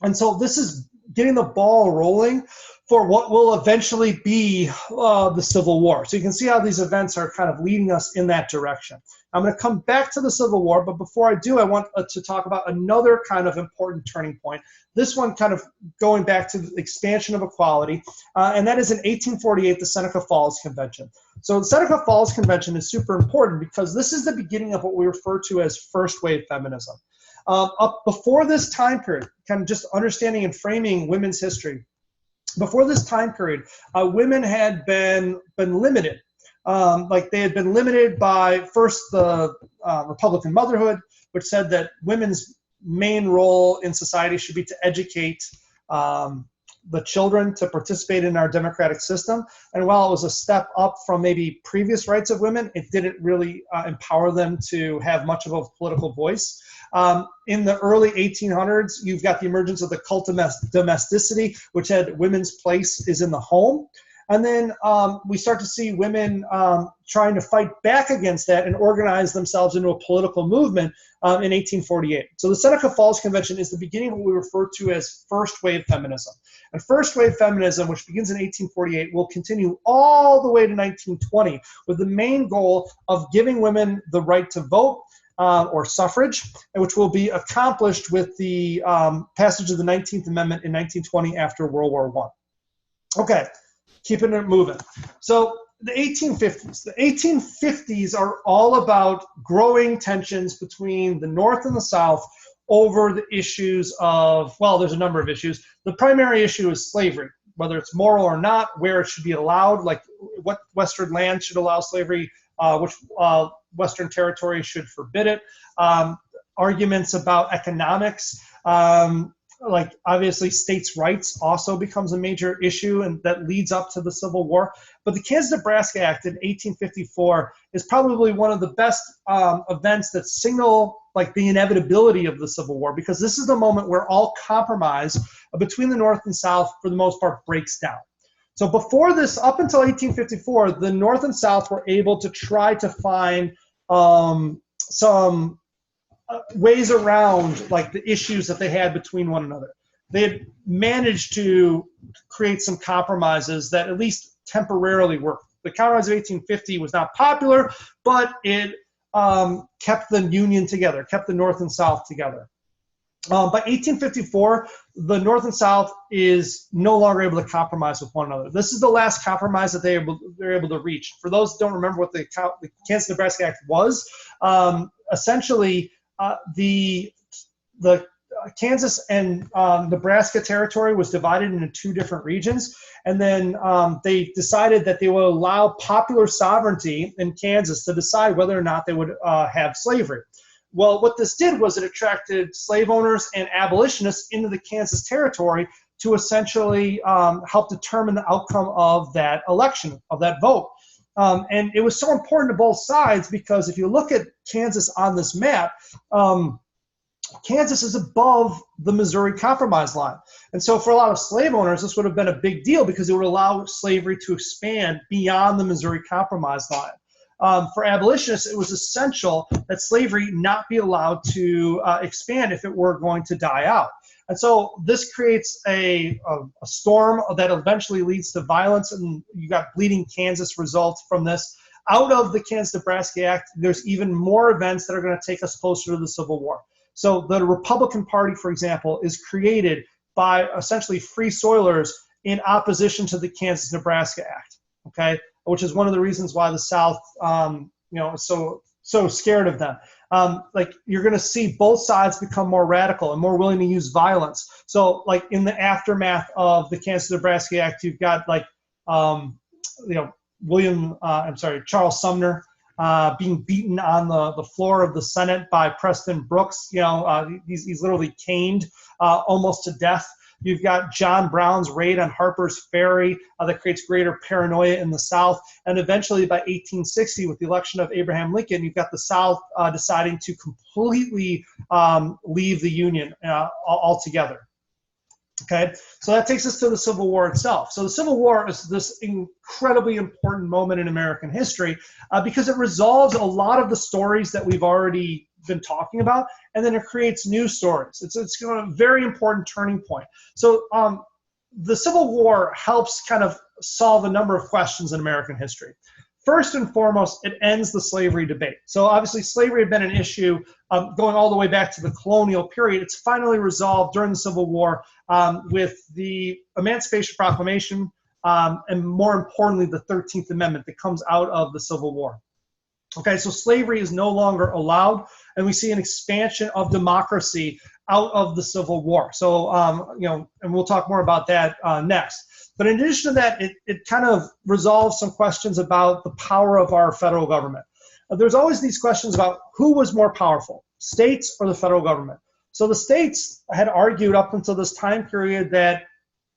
And so this is getting the ball rolling for what will eventually be the Civil War. So you can see how these events are kind of leading us in that direction. I'm going to come back to the Civil War, but before I do, I want to talk about another kind of important turning point. This one kind of going back to the expansion of equality, and that is in 1848, the Seneca Falls Convention. So the Seneca Falls Convention is super important because this is the beginning of what we refer to as first wave feminism. Up before this time period, kind of just understanding and framing women's history, before this time period, women had been limited. They had been limited by first the Republican motherhood, which said that women's main role in society should be to educate the children to participate in our democratic system. And while it was a step up from maybe previous rights of women, it didn't really empower them to have much of a political voice. In the early 1800s, you've got the emergence of the cult of domesticity, which had women's place is in the home. And then we start to see women trying to fight back against that and organize themselves into a political movement in 1848. So the Seneca Falls Convention is the beginning of what we refer to as first wave feminism. And first wave feminism, which begins in 1848, will continue all the way to 1920 with the main goal of giving women the right to vote, or suffrage, which will be accomplished with the passage of the 19th Amendment in 1920 after World War I. Okay, keeping it moving. So the 1850s. The 1850s are all about growing tensions between the North and the South over the issues of, well, there's a number of issues. The primary issue is slavery, whether it's moral or not, where it should be allowed, like what Western land should allow slavery, which Western territory should forbid it. Arguments about economics, like obviously states' rights also becomes a major issue, and that leads up to the Civil War. But the Kansas-Nebraska Act in 1854 is probably one of the best events that signal like the inevitability of the Civil War, because this is the moment where all compromise between the North and South, for the most part, breaks down. So before this, up until 1854, the North and South were able to try to find some ways around like the issues that they had between one another. They had managed to create some compromises that at least temporarily worked. The Compromise of 1850 was not popular, but it kept the Union together, kept the North and South together. By 1854, the North and South is no longer able to compromise with one another. This is the last compromise that they're able to reach. For those who don't remember what the Kansas-Nebraska Act was, essentially the Kansas and Nebraska territory was divided into two different regions. And then they decided that they would allow popular sovereignty in Kansas to decide whether or not they would have slavery. Well, what this did was it attracted slave owners and abolitionists into the Kansas territory to essentially help determine the outcome of that election, of that vote. And it was so important to both sides because if you look at Kansas on this map, Kansas is above the Missouri Compromise line. And so for a lot of slave owners, this would have been a big deal because it would allow slavery to expand beyond the Missouri Compromise line. For abolitionists, it was essential that slavery not be allowed to expand if it were going to die out. And so this creates a storm that eventually leads to violence, and you got Bleeding Kansas results from this. Out of the Kansas-Nebraska Act, there's even more events that are going to take us closer to the Civil War. So the Republican Party, for example, is created by essentially free soilers in opposition to the Kansas-Nebraska Act, okay, which is one of the reasons why the South, is so scared of them. Like you're going to see both sides become more radical and more willing to use violence. So like in the aftermath of the Kansas-Nebraska Act, you've got like, Charles Sumner being beaten on the floor of the Senate by Preston Brooks. He's literally caned almost to death. You've got John Brown's raid on Harper's Ferry that creates greater paranoia in the South. And eventually by 1860, with the election of Abraham Lincoln, you've got the South deciding to completely leave the Union altogether. Okay, so that takes us to the Civil War itself. So the Civil War is this incredibly important moment in American history because it resolves a lot of the stories that we've already been talking about, and then it creates new stories. It's a very important turning point. So the Civil War helps kind of solve a number of questions in American history. First and foremost, it ends the slavery debate. So obviously slavery had been an issue going all the way back to the colonial period. It's finally resolved during the Civil War with the Emancipation Proclamation and more importantly, the 13th Amendment that comes out of the Civil War. Okay, so slavery is no longer allowed, and we see an expansion of democracy out of the Civil War. So, and we'll talk more about that next. But in addition to that, it kind of resolves some questions about the power of our federal government. There's always these questions about who was more powerful, states or the federal government. So the states had argued up until this time period that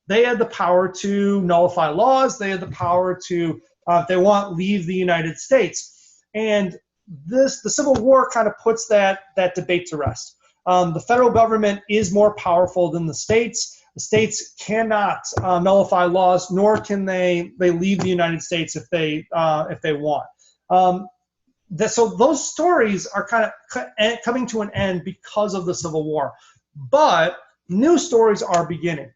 they had the power to nullify laws. They had the power to, if they want, leave the United States. And the Civil War kind of puts that debate to rest. The federal government is more powerful than the states. The states cannot nullify laws, nor can they leave the United States if they want. So those stories are kind of coming to an end because of the Civil War. But new stories are beginning.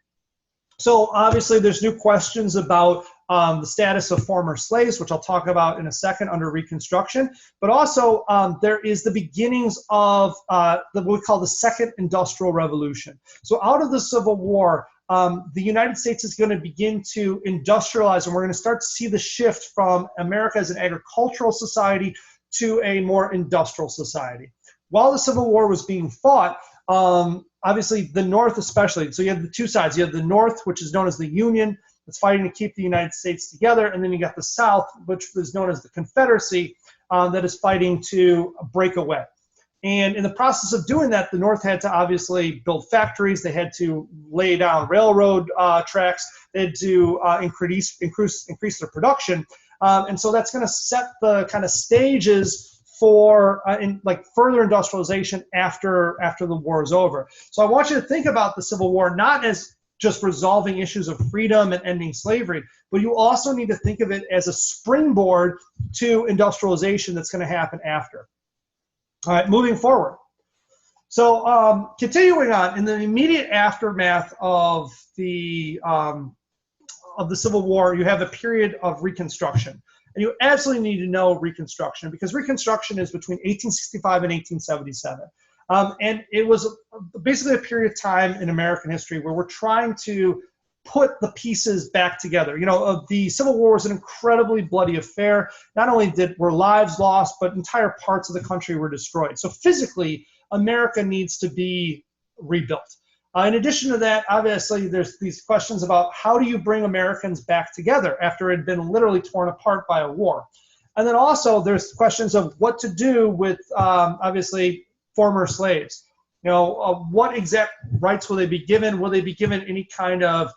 So obviously there's new questions about the status of former slaves, which I'll talk about in a second under Reconstruction. But also there is the beginnings of what we call the Second Industrial Revolution. So out of the Civil War, the United States is going to begin to industrialize, and we're going to start to see the shift from America as an agricultural society to a more industrial society. While the Civil War was being fought, obviously the North especially, so you have the two sides. You have the North, which is known as the Union, that's fighting to keep the United States together, and then you got the South, which is known as the Confederacy, that is fighting to break away. And in the process of doing that, the North had to obviously build factories, they had to lay down railroad tracks, they had to increase their production, and so that's going to set the kind of stages for further industrialization after the war is over. So I want you to think about the Civil War not as just resolving issues of freedom and ending slavery, but you also need to think of it as a springboard to industrialization that's going to happen after. All right, moving forward. So continuing on, in the immediate aftermath of the Civil War, you have a period of Reconstruction. And you absolutely need to know Reconstruction because Reconstruction is between 1865 and 1877. And it was basically a period of time in American history where we're trying to put the pieces back together. The Civil War was an incredibly bloody affair. Not only were lives lost, but entire parts of the country were destroyed. So physically, America needs to be rebuilt. In addition to that, obviously, there's these questions about how do you bring Americans back together after it had been literally torn apart by a war. And then also there's questions of what to do with, obviously, former slaves. You know, what exact rights will they be given? Will they be given any kind of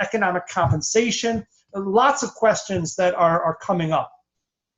economic compensation? Lots of questions that are coming up.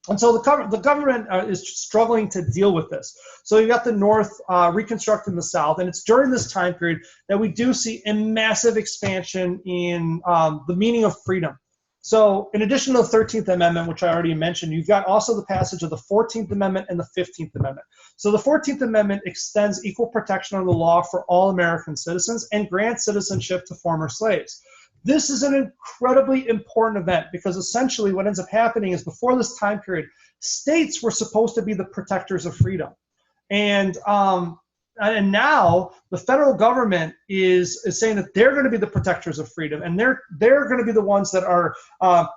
And so the government is struggling to deal with this. So you've got the North reconstructing the South, and it's during this time period that we do see a massive expansion in the meaning of freedom. So in addition to the 13th Amendment, which I already mentioned, you've got also the passage of the 14th Amendment and the 15th Amendment. So the 14th Amendment extends equal protection under the law for all American citizens and grants citizenship to former slaves. This is an incredibly important event because essentially what ends up happening is before this time period, states were supposed to be the protectors of freedom. And now the federal government is saying that they're going to be the protectors of freedom, and they're going to be the ones that are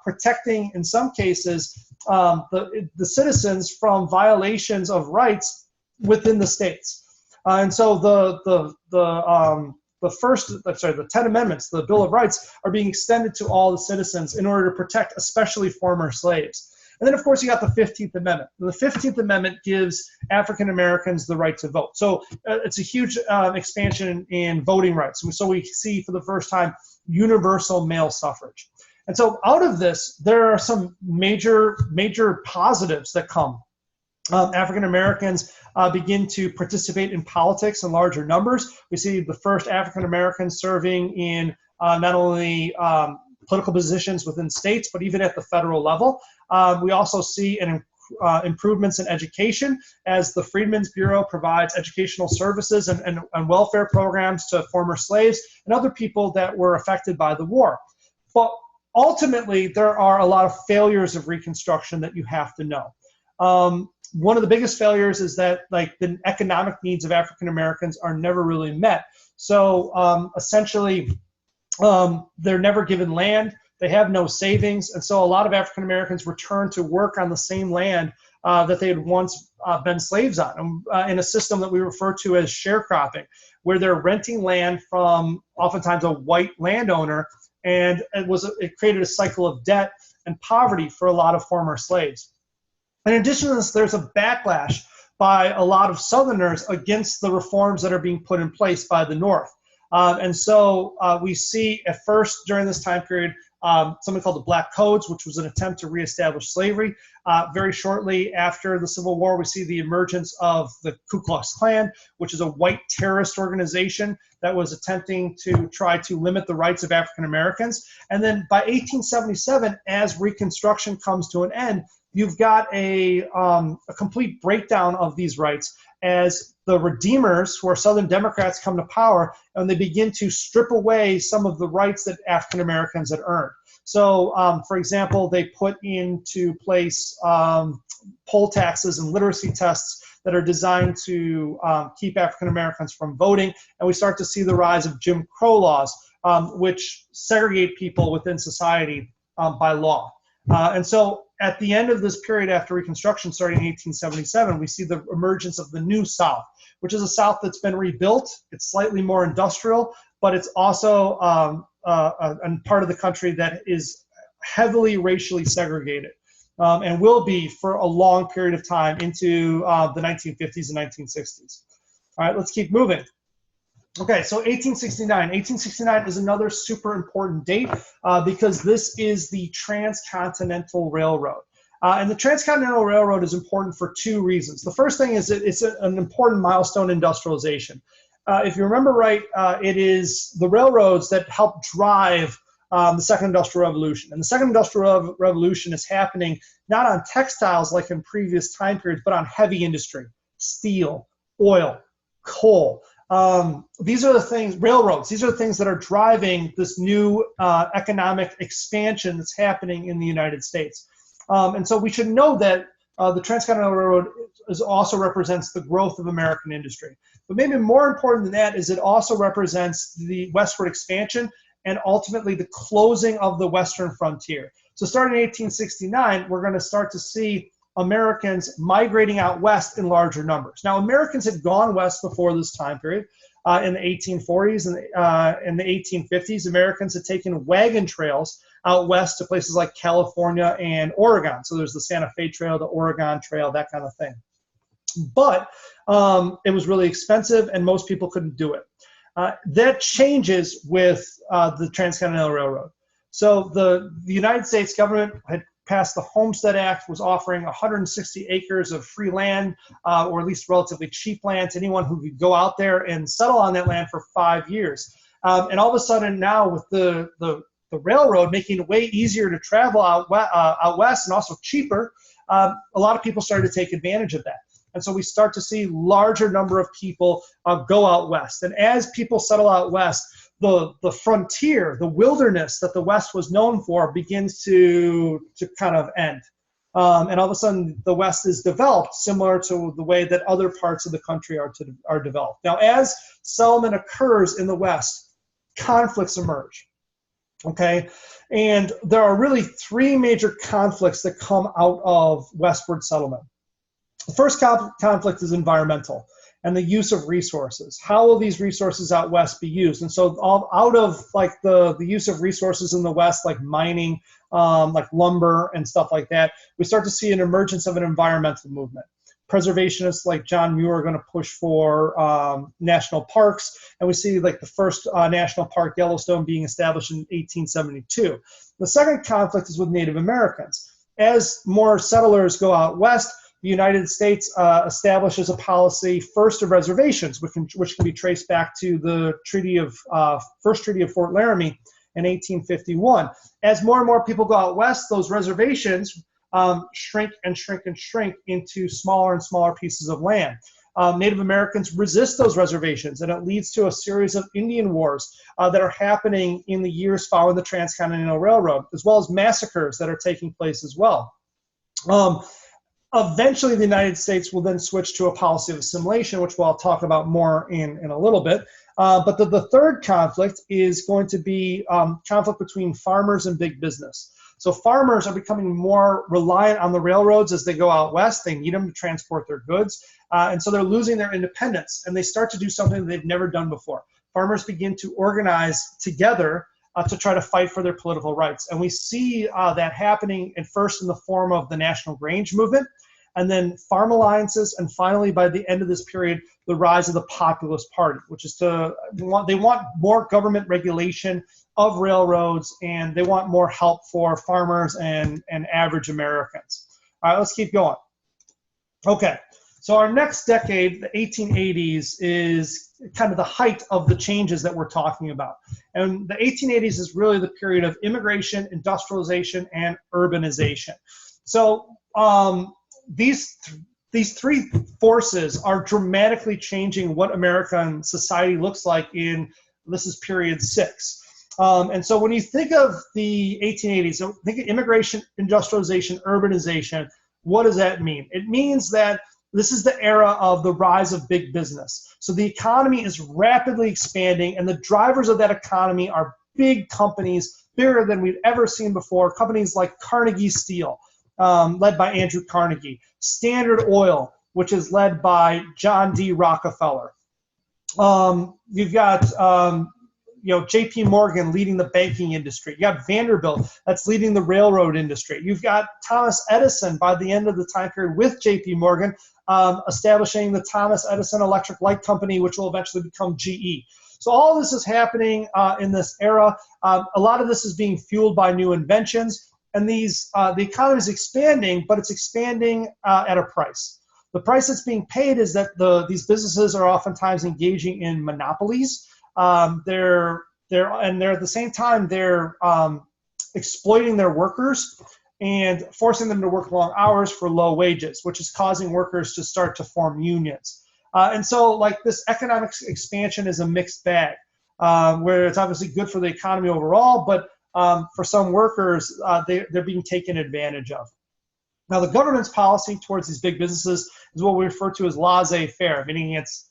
protecting, in some cases, the citizens from violations of rights within the states. And so the 10 amendments, the Bill of Rights, are being extended to all the citizens in order to protect especially former slaves. And then, of course, you got the 15th Amendment. The 15th Amendment gives African Americans the right to vote. So it's a huge expansion in voting rights. So we see for the first time universal male suffrage. And so out of this, there are some major positives that come. African Americans begin to participate in politics in larger numbers. We see the first African Americans serving in not only political positions within states, but even at the federal level. We also see improvements in education as the Freedmen's Bureau provides educational services and welfare programs to former slaves and other people that were affected by the war. But ultimately, there are a lot of failures of Reconstruction that you have to know. One of the biggest failures is that the economic needs of African Americans are never really met. So essentially, they're never given land. They have no savings. And so a lot of African Americans return to work on the same land that they had once been slaves on, in a system that we refer to as sharecropping, where they're renting land from oftentimes a white landowner. And it created a cycle of debt and poverty for a lot of former slaves. In addition to this, there's a backlash by a lot of Southerners against the reforms that are being put in place by the North. And so we see at first during this time period something called the Black Codes, which was an attempt to reestablish slavery. Very shortly after the Civil War, we see the emergence of the Ku Klux Klan, which is a white terrorist organization that was attempting to try to limit the rights of African Americans. And then by 1877, as Reconstruction comes to an end, you've got a complete breakdown of these rights as the Redeemers, who are Southern Democrats, come to power, and they begin to strip away some of the rights that African Americans had earned. So, for example, they put into place poll taxes and literacy tests that are designed to keep African Americans from voting, and we start to see the rise of Jim Crow laws, which segregate people within society by law. And so at the end of this period after Reconstruction, starting in 1877, we see the emergence of the New South, which is a South that's been rebuilt. It's slightly more industrial, but it's also a part of the country that is heavily racially segregated and will be for a long period of time into the 1950s and 1960s. All right, let's keep moving. Okay, so 1869. 1869 is another super important date because this is the Transcontinental Railroad. And the Transcontinental Railroad is important for two reasons. The first thing is it's an important milestone in industrialization. If you remember right, it is the railroads that help drive the Second Industrial Revolution. And the Second Industrial Revolution is happening not on textiles like in previous time periods, but on heavy industry, steel, oil, coal. These are the things, railroads, these are the things that are driving this new economic expansion that's happening in the United States. And so we should know that the Transcontinental Railroad also represents the growth of American industry. But maybe more important than that is it also represents the westward expansion and ultimately the closing of the western frontier. So starting in 1869, we're going to start to see Americans migrating out west in larger numbers. Now, Americans had gone west before this time period. In the 1840s and in the 1850s, Americans had taken wagon trails out west to places like California and Oregon. So there's the Santa Fe Trail, the Oregon Trail, that kind of thing. But it was really expensive, and most people couldn't do it. That changes with the Transcontinental Railroad. So the United States government had passed the Homestead Act, was offering 160 acres of free land, or at least relatively cheap land, to anyone who could go out there and settle on that land for 5 years. And all of a sudden now, with the railroad making it way easier to travel out west and also cheaper, a lot of people started to take advantage of that. And so we start to see larger number of people go out west. And as people settle out west, the frontier, the wilderness that the West was known for begins to kind of end. And all of a sudden, the West is developed similar to the way that other parts of the country are developed. Now, as settlement occurs in the West, conflicts emerge. Okay, and there are really three major conflicts that come out of westward settlement. The first conflict is environmental and the use of resources. How will these resources out west be used? And so out of like the use of resources in the West, like mining, like lumber and stuff like that, we start to see an emergence of an environmental movement. Preservationists like John Muir are going to push for national parks, and we see like the first national park, Yellowstone, being established in 1872. The second conflict is with Native Americans. As more settlers go out west, the United States establishes a policy first of reservations, which can be traced back to the first Treaty of Fort Laramie in 1851. As more and more people go out west, those reservations shrink and shrink and shrink into smaller and smaller pieces of land. Native Americans resist those reservations, and it leads to a series of Indian wars that are happening in the years following the Transcontinental Railroad, as well as massacres that are taking place as well. Eventually, the United States will then switch to a policy of assimilation, which I'll talk about more in a little bit. But the third conflict is going to be conflict between farmers and big business. So farmers are becoming more reliant on the railroads as they go out west. They need them to transport their goods. And so they're losing their independence, and they start to do something they've never done before. Farmers begin to organize together to try to fight for their political rights. And we see that happening first in the form of the National Grange Movement, and then farm alliances, and finally, by the end of this period, the rise of the Populist Party, which is they want more government regulation of railroads, and they want more help for farmers and average Americans. All right, let's keep going. Okay, so our next decade, the 1880s, is kind of the height of the changes that we're talking about. And the 1880s is really the period of immigration, industrialization, and urbanization. So these three forces are dramatically changing what American society looks like this is period 6. And so when you think of the 1880s, so think of immigration, industrialization, urbanization, what does that mean? It means that this is the era of the rise of big business. So the economy is rapidly expanding, and the drivers of that economy are big companies, bigger than we've ever seen before, companies like Carnegie Steel, led by Andrew Carnegie, Standard Oil, which is led by John D. Rockefeller. You've got J.P. Morgan leading the banking industry. You got Vanderbilt that's leading the railroad industry. You've got Thomas Edison by the end of the time period with J.P. Morgan establishing the Thomas Edison Electric Light Company, which will eventually become GE. So all this is happening in this era. A lot of this is being fueled by new inventions. And the economy is expanding, but it's expanding at a price. The price that's being paid is that these businesses are oftentimes engaging in monopolies. They're at the same time they're exploiting their workers and forcing them to work long hours for low wages, which is causing workers to start to form unions. And so, like, this economic expansion is a mixed bag, where it's obviously good for the economy overall, but for some workers, they're being taken advantage of. Now, the government's policy towards these big businesses is what we refer to as laissez-faire, meaning it's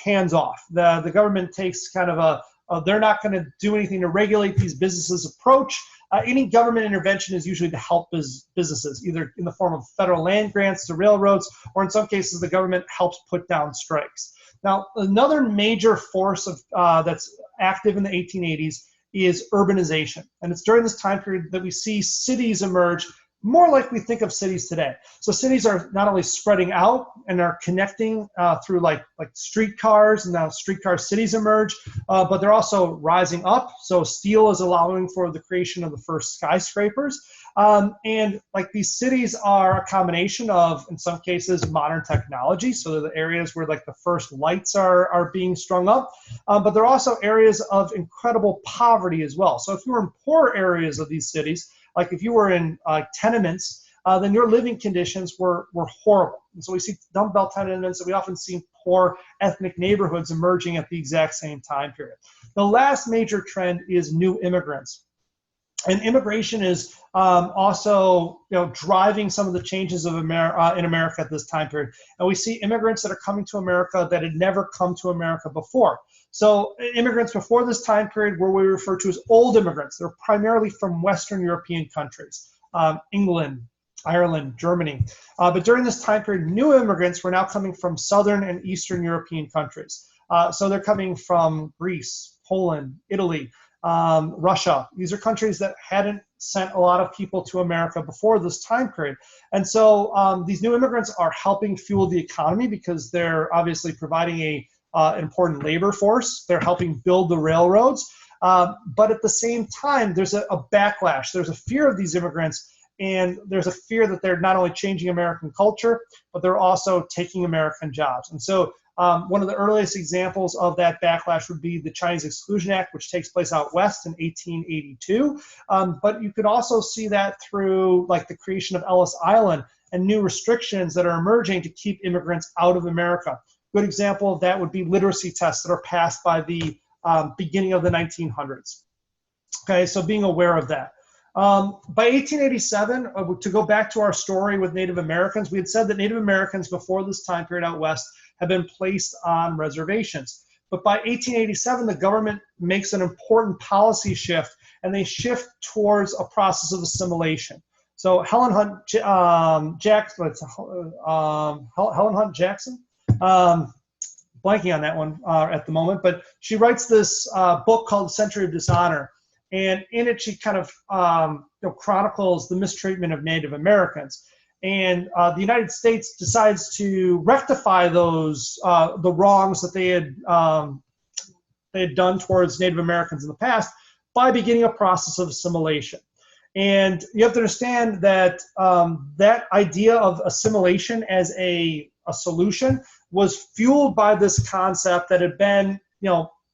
hands-off. The government takes kind of they're not going to do anything to regulate these businesses' approach. Any government intervention is usually to help businesses, either in the form of federal land grants to railroads, or in some cases the government helps put down strikes. Now, another major force that's active in the 1880s is urbanization. And it's during this time period that we see cities emerge more like we think of cities today. So cities are not only spreading out and are connecting through like streetcars, and now streetcar cities emerge, but they're also rising up. So steel is allowing for the creation of the first skyscrapers. And like these cities are a combination of, in some cases, modern technology. So they're the areas where like the first lights are being strung up, but they're also areas of incredible poverty as well. So if you were in poor areas of these cities, like if you were in tenements, then your living conditions were horrible. And so we see dumbbell tenements, and we often see poor ethnic neighborhoods emerging at the exact same time period. The last major trend is new immigrants. And immigration is also, driving some of the changes of in America at this time period. And we see immigrants that are coming to America that had never come to America before. So immigrants before this time period were what we refer to as old immigrants. They're primarily from Western European countries, England, Ireland, Germany. But during this time period, new immigrants were now coming from Southern and Eastern European countries. So they're coming from Greece, Poland, Italy, Russia. These are countries that hadn't sent a lot of people to America before this time period. And so these new immigrants are helping fuel the economy because they're obviously providing an important labor force. They're helping build the railroads. But at the same time, there's a backlash. There's a fear of these immigrants, and there's a fear that they're not only changing American culture, but they're also taking American jobs. And so one of the earliest examples of that backlash would be the Chinese Exclusion Act, which takes place out west in 1882. But you could also see that through like the creation of Ellis Island and new restrictions that are emerging to keep immigrants out of America. Good example of that would be literacy tests that are passed by the beginning of the 1900s. Okay, so being aware of that. By 1887, to go back to our story with Native Americans, we had said that Native Americans before this time period out west had been placed on reservations. But by 1887, the government makes an important policy shift, and they shift towards a process of assimilation. So Helen Hunt Jackson, blanking on that one at the moment, but she writes this book called Century of Dishonor. And in it, she kind of chronicles the mistreatment of Native Americans. And the United States decides to rectify those the wrongs that they had done towards Native Americans in the past by beginning a process of assimilation. And you have to understand that that idea of assimilation as a solution was fueled by this concept that had been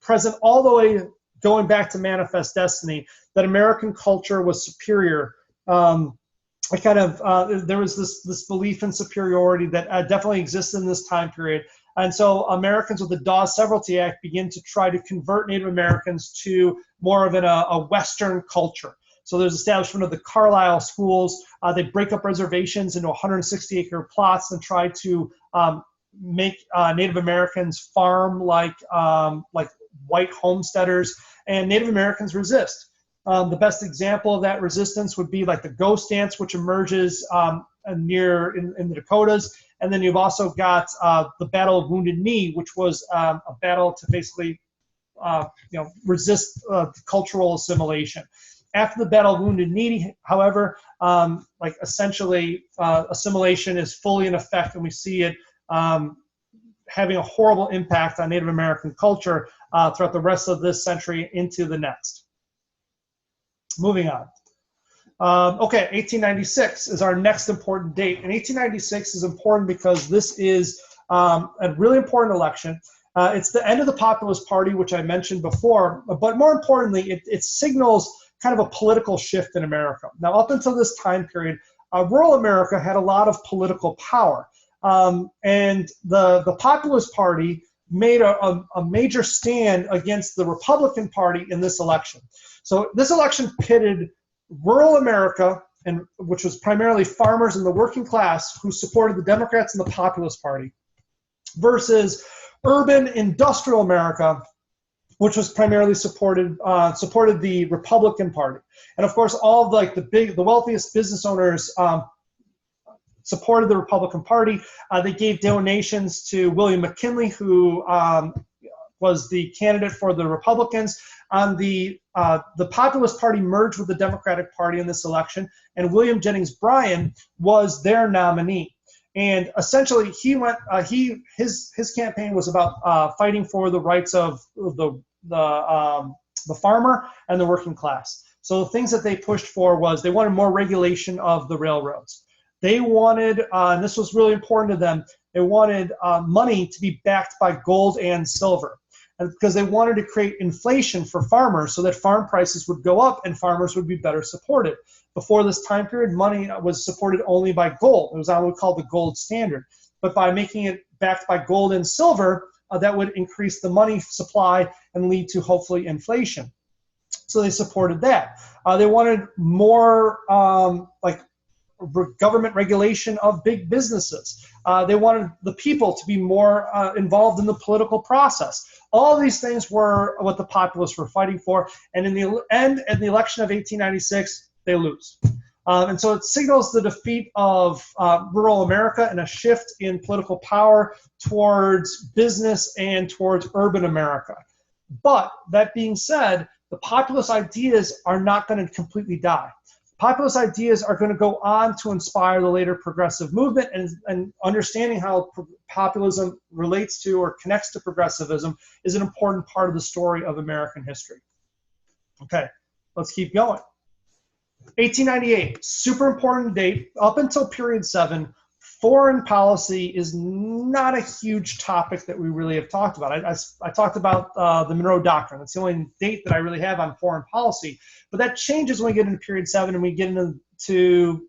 present all the way going back to Manifest Destiny, that American culture was superior. There was this belief in superiority that definitely existed in this time period. And so Americans with the Dawes Severalty Act begin to try to convert Native Americans to more of a Western culture. So there's establishment of the Carlisle schools. They break up reservations into 160-acre plots and try to make Native Americans farm like white homesteaders, and Native Americans resist. The best example of that resistance would be like the Ghost Dance, which emerges in the Dakotas. And then you've also got the Battle of Wounded Knee, which was a battle to basically resist cultural assimilation. After the Battle of Wounded Knee, however, essentially assimilation is fully in effect, and we see it having a horrible impact on Native American culture throughout the rest of this century into the next. Moving on. 1896 is our next important date. And 1896 is important because this is a really important election. It's the end of the Populist Party, which I mentioned before, but more importantly, it signals kind of a political shift in America. Now, up until this time period, rural America had a lot of political power. And the Populist Party made a major stand against the Republican Party in this election. So this election pitted rural America, which was primarily farmers and the working class who supported the Democrats and the Populist Party, versus urban industrial America, which was primarily supported the Republican Party. And of course, all of the wealthiest business owners supported the Republican Party. They gave donations to William McKinley, who was the candidate for the Republicans. The Populist Party merged with the Democratic Party in this election, and William Jennings Bryan was their nominee. And essentially, his campaign was about fighting for the rights of the farmer and the working class. So the things that they pushed for was they wanted more regulation of the railroads. They wanted, and this was really important to them, they wanted money to be backed by gold and silver. And because they wanted to create inflation for farmers so that farm prices would go up and farmers would be better supported. Before this time period, money was supported only by gold. It was on what we call the gold standard. But by making it backed by gold and silver, that would increase the money supply and lead to hopefully inflation. So they supported that. They wanted more government regulation of big businesses. They wanted the people to be more involved in the political process. All these things were what the populists were fighting for. And in the end, in the election of 1896, they lose. And so it signals the defeat of rural America and a shift in political power towards business and towards urban America. But that being said, the populist ideas are not going to completely die. Populist ideas are going to go on to inspire the later progressive movement, and understanding how populism relates to or connects to progressivism is an important part of the story of American history. Okay, let's keep going. 1898, super important date. Up until period 7, foreign policy is not a huge topic that we really have talked about. I talked about the Monroe Doctrine. That's the only date that I really have on foreign policy. But that changes when we get into period 7 and we get into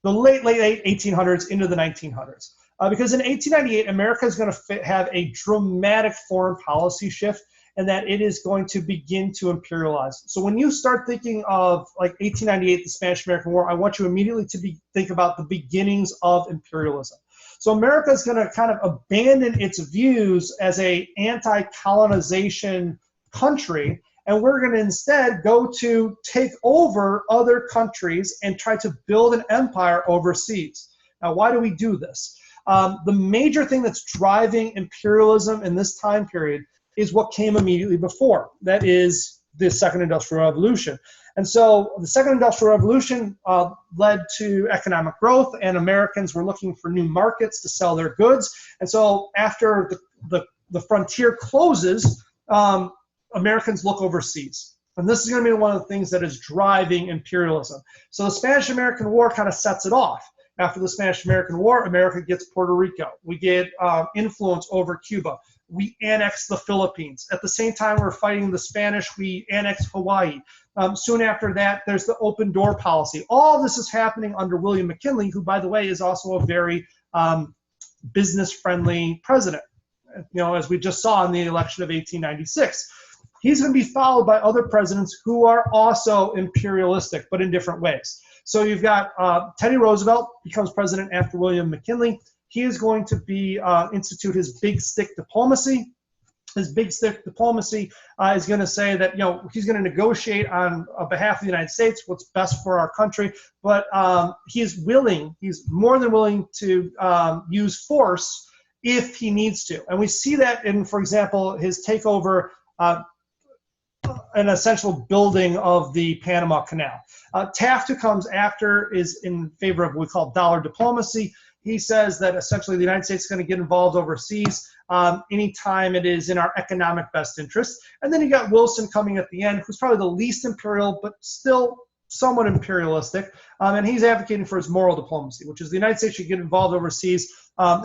the late 1800s into the 1900s. Because in 1898, America is going to have a dramatic foreign policy shift, and that it is going to begin to imperialize. So when you start thinking of like 1898, the Spanish-American War, I want you immediately to think about the beginnings of imperialism. So America is going to kind of abandon its views as a anti-colonization country, and we're going to instead go to take over other countries and try to build an empire overseas. Now, why do we do this? The major thing that's driving imperialism in this time period is what came immediately before. That is the Second Industrial Revolution. And so the Second Industrial Revolution led to economic growth, and Americans were looking for new markets to sell their goods. And so after the frontier closes, Americans look overseas. And this is going to be one of the things that is driving imperialism. So the Spanish-American War kind of sets it off. After the Spanish-American War, America gets Puerto Rico. We get influence over Cuba. We annex the Philippines. At the same time we're fighting the Spanish, we annex Hawaii. Soon after that, there's the open door policy. All this is happening under William McKinley, who, by the way, is also a very business-friendly president, as we just saw in the election of 1896. He's going to be followed by other presidents who are also imperialistic, but in different ways. So you've got Teddy Roosevelt becomes president after William McKinley. He is going to be institute his big stick diplomacy. His big stick diplomacy is going to say that he's going to negotiate on behalf of the United States what's best for our country, but he's more than willing to use force if he needs to. And we see that in, for example, his takeover an essential building of the Panama Canal. Taft, who comes after, is in favor of what we call dollar diplomacy. He says that essentially the United States is going to get involved overseas anytime it is in our economic best interest. And then you got Wilson coming at the end, who's probably the least imperial, but still somewhat imperialistic. And he's advocating for his moral diplomacy, which is the United States should get involved overseas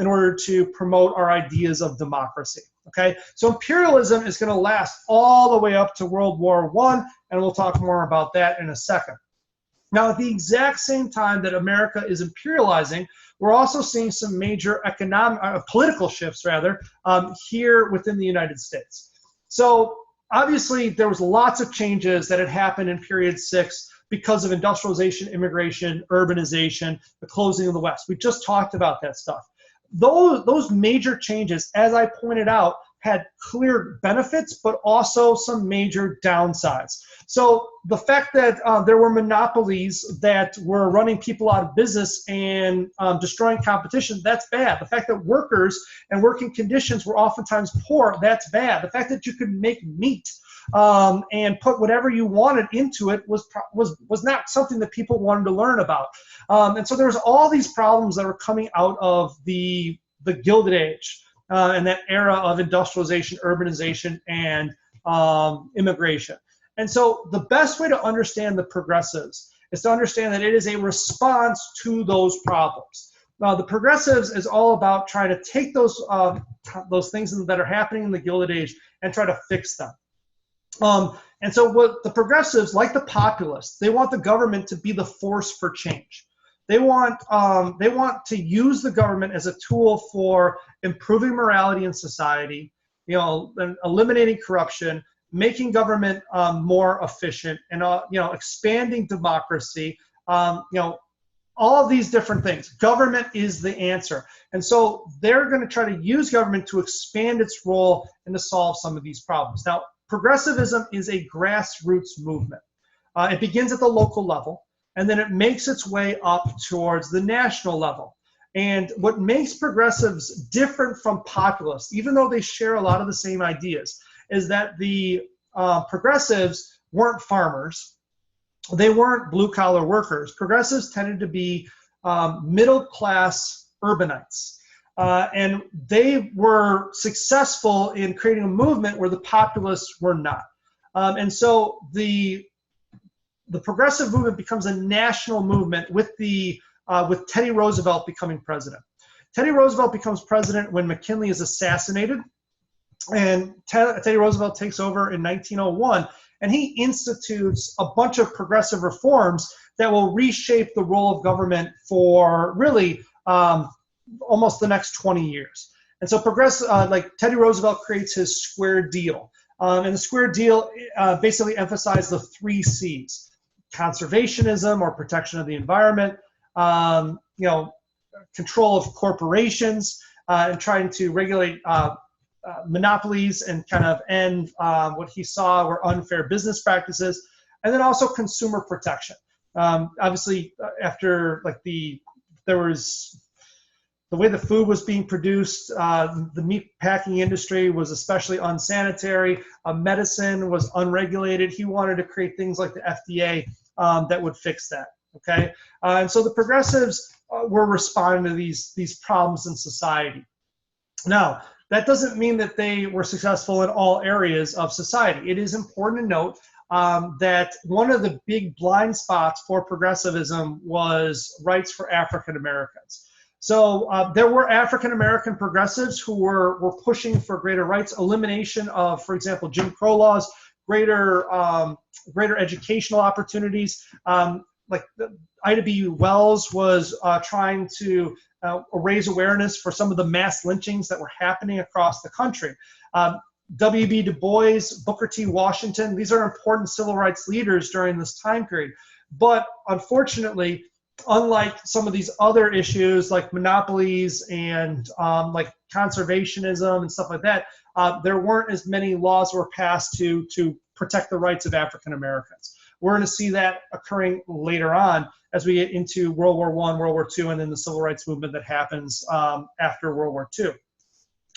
in order to promote our ideas of democracy. Okay, so imperialism is going to last all the way up to World War I, and we'll talk more about that in a second. Now, at the exact same time that America is imperializing, we're also seeing some major political shifts, here within the United States. So obviously, there was lots of changes that had happened in period 6 because of industrialization, immigration, urbanization, the closing of the West. We just talked about that stuff. Those major changes, as I pointed out, had clear benefits, but also some major downsides. So the fact that there were monopolies that were running people out of business and destroying competition, that's bad. The fact that workers and working conditions were oftentimes poor, that's bad. The fact that you could make meat and put whatever you wanted into it was not something that people wanted to learn about. And so there was all these problems that were coming out of the Gilded Age and that era of industrialization, urbanization, and immigration. And so the best way to understand the progressives is to understand that it is a response to those problems. Now, the progressives is all about trying to take those things that are happening in the Gilded Age and try to fix them. And so what the progressives, like the populists, they want the government to be the force for change. They want to use the government as a tool for improving morality in society, and eliminating corruption, making government more efficient, and expanding democracy. All of these different things. Government is the answer, and so they're going to try to use government to expand its role and to solve some of these problems. Now, progressivism is a grassroots movement. It begins at the local level, and then it makes its way up towards the national level. And what makes progressives different from populists, even though they share a lot of the same ideas, is that the progressives weren't farmers. They weren't blue-collar workers. Progressives tended to be middle-class urbanites. And they were successful in creating a movement where the populists were not. And so the progressive movement becomes a national movement with Teddy Roosevelt becoming president. Teddy Roosevelt becomes president when McKinley is assassinated, and Teddy Roosevelt takes over in 1901, and he institutes a bunch of progressive reforms that will reshape the role of government for really almost the next 20 years. And so like Teddy Roosevelt creates his Square Deal. And the Square Deal basically emphasized the 3 C's: conservationism, or protection of the environment, control of corporations, and trying to regulate monopolies and kind of end what he saw were unfair business practices, and then also consumer protection. Obviously, after there was the way the food was being produced, the meat packing industry was especially unsanitary. Medicine was unregulated. He wanted to create things like the FDA that would fix that. Okay, and so the progressives were responding to these problems in society. Now, that doesn't mean that they were successful in all areas of society. It is important to note that one of the big blind spots for progressivism was rights for African Americans. So there were African American progressives who were pushing for greater rights, elimination of, for example, Jim Crow laws, greater educational opportunities. Like Ida B. Wells was trying to raise awareness for some of the mass lynchings that were happening across the country. W.B. Du Bois, Booker T. Washington, these are important civil rights leaders during this time period. But unfortunately, unlike some of these other issues like monopolies and like conservationism and stuff like that, there weren't as many laws were passed to protect the rights of African Americans. We're going to see that occurring later on as we get into World War I, World War II, and then the civil rights movement that happens after World War II.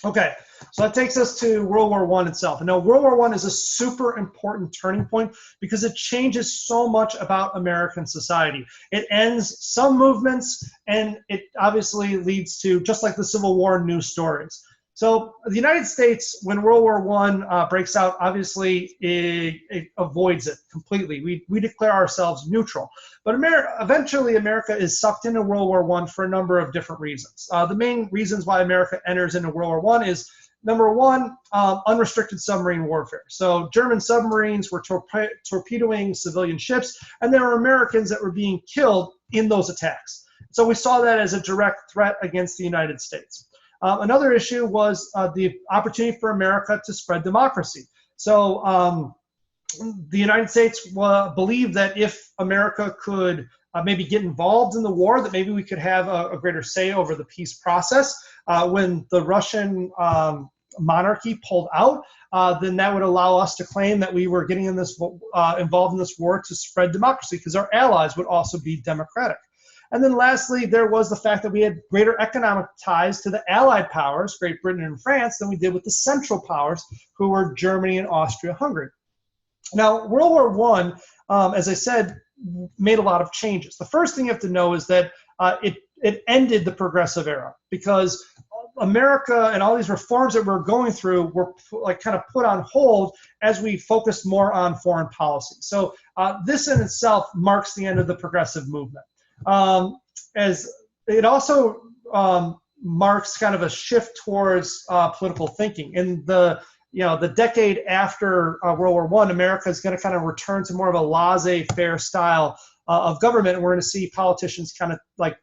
Okay, so that takes us to World War I itself. And now World War I is a super important turning point because it changes so much about American society. It ends some movements, and it obviously leads to, just like the Civil War, new stories. So the United States, when World War I breaks out, obviously it avoids it completely. We declare ourselves neutral. But eventually America is sucked into World War I for a number of different reasons. The main reasons why America enters into World War I is, number one, unrestricted submarine warfare. So German submarines were torpedoing civilian ships, and there were Americans that were being killed in those attacks. So we saw that as a direct threat against the United States. Another issue was the opportunity for America to spread democracy. So the United States believed that if America could maybe get involved in the war, that maybe we could have a greater say over the peace process. When the Russian monarchy pulled out, then that would allow us to claim that we were getting in this involved in this war to spread democracy, because our allies would also be democratic. And then lastly, there was the fact that we had greater economic ties to the Allied powers, Great Britain and France, than we did with the Central powers, who were Germany and Austria-Hungary. Now, World War I, as I said, made a lot of changes. The first thing you have to know is that it ended the progressive era, because America and all these reforms that we're going through were kind of put on hold as we focused more on foreign policy. So this in itself marks the end of the progressive movement. As it also marks kind of a shift towards political thinking. In the decade after World War I, America is going to kind of return to more of a laissez-faire style of government, and we're going to see politicians kind of like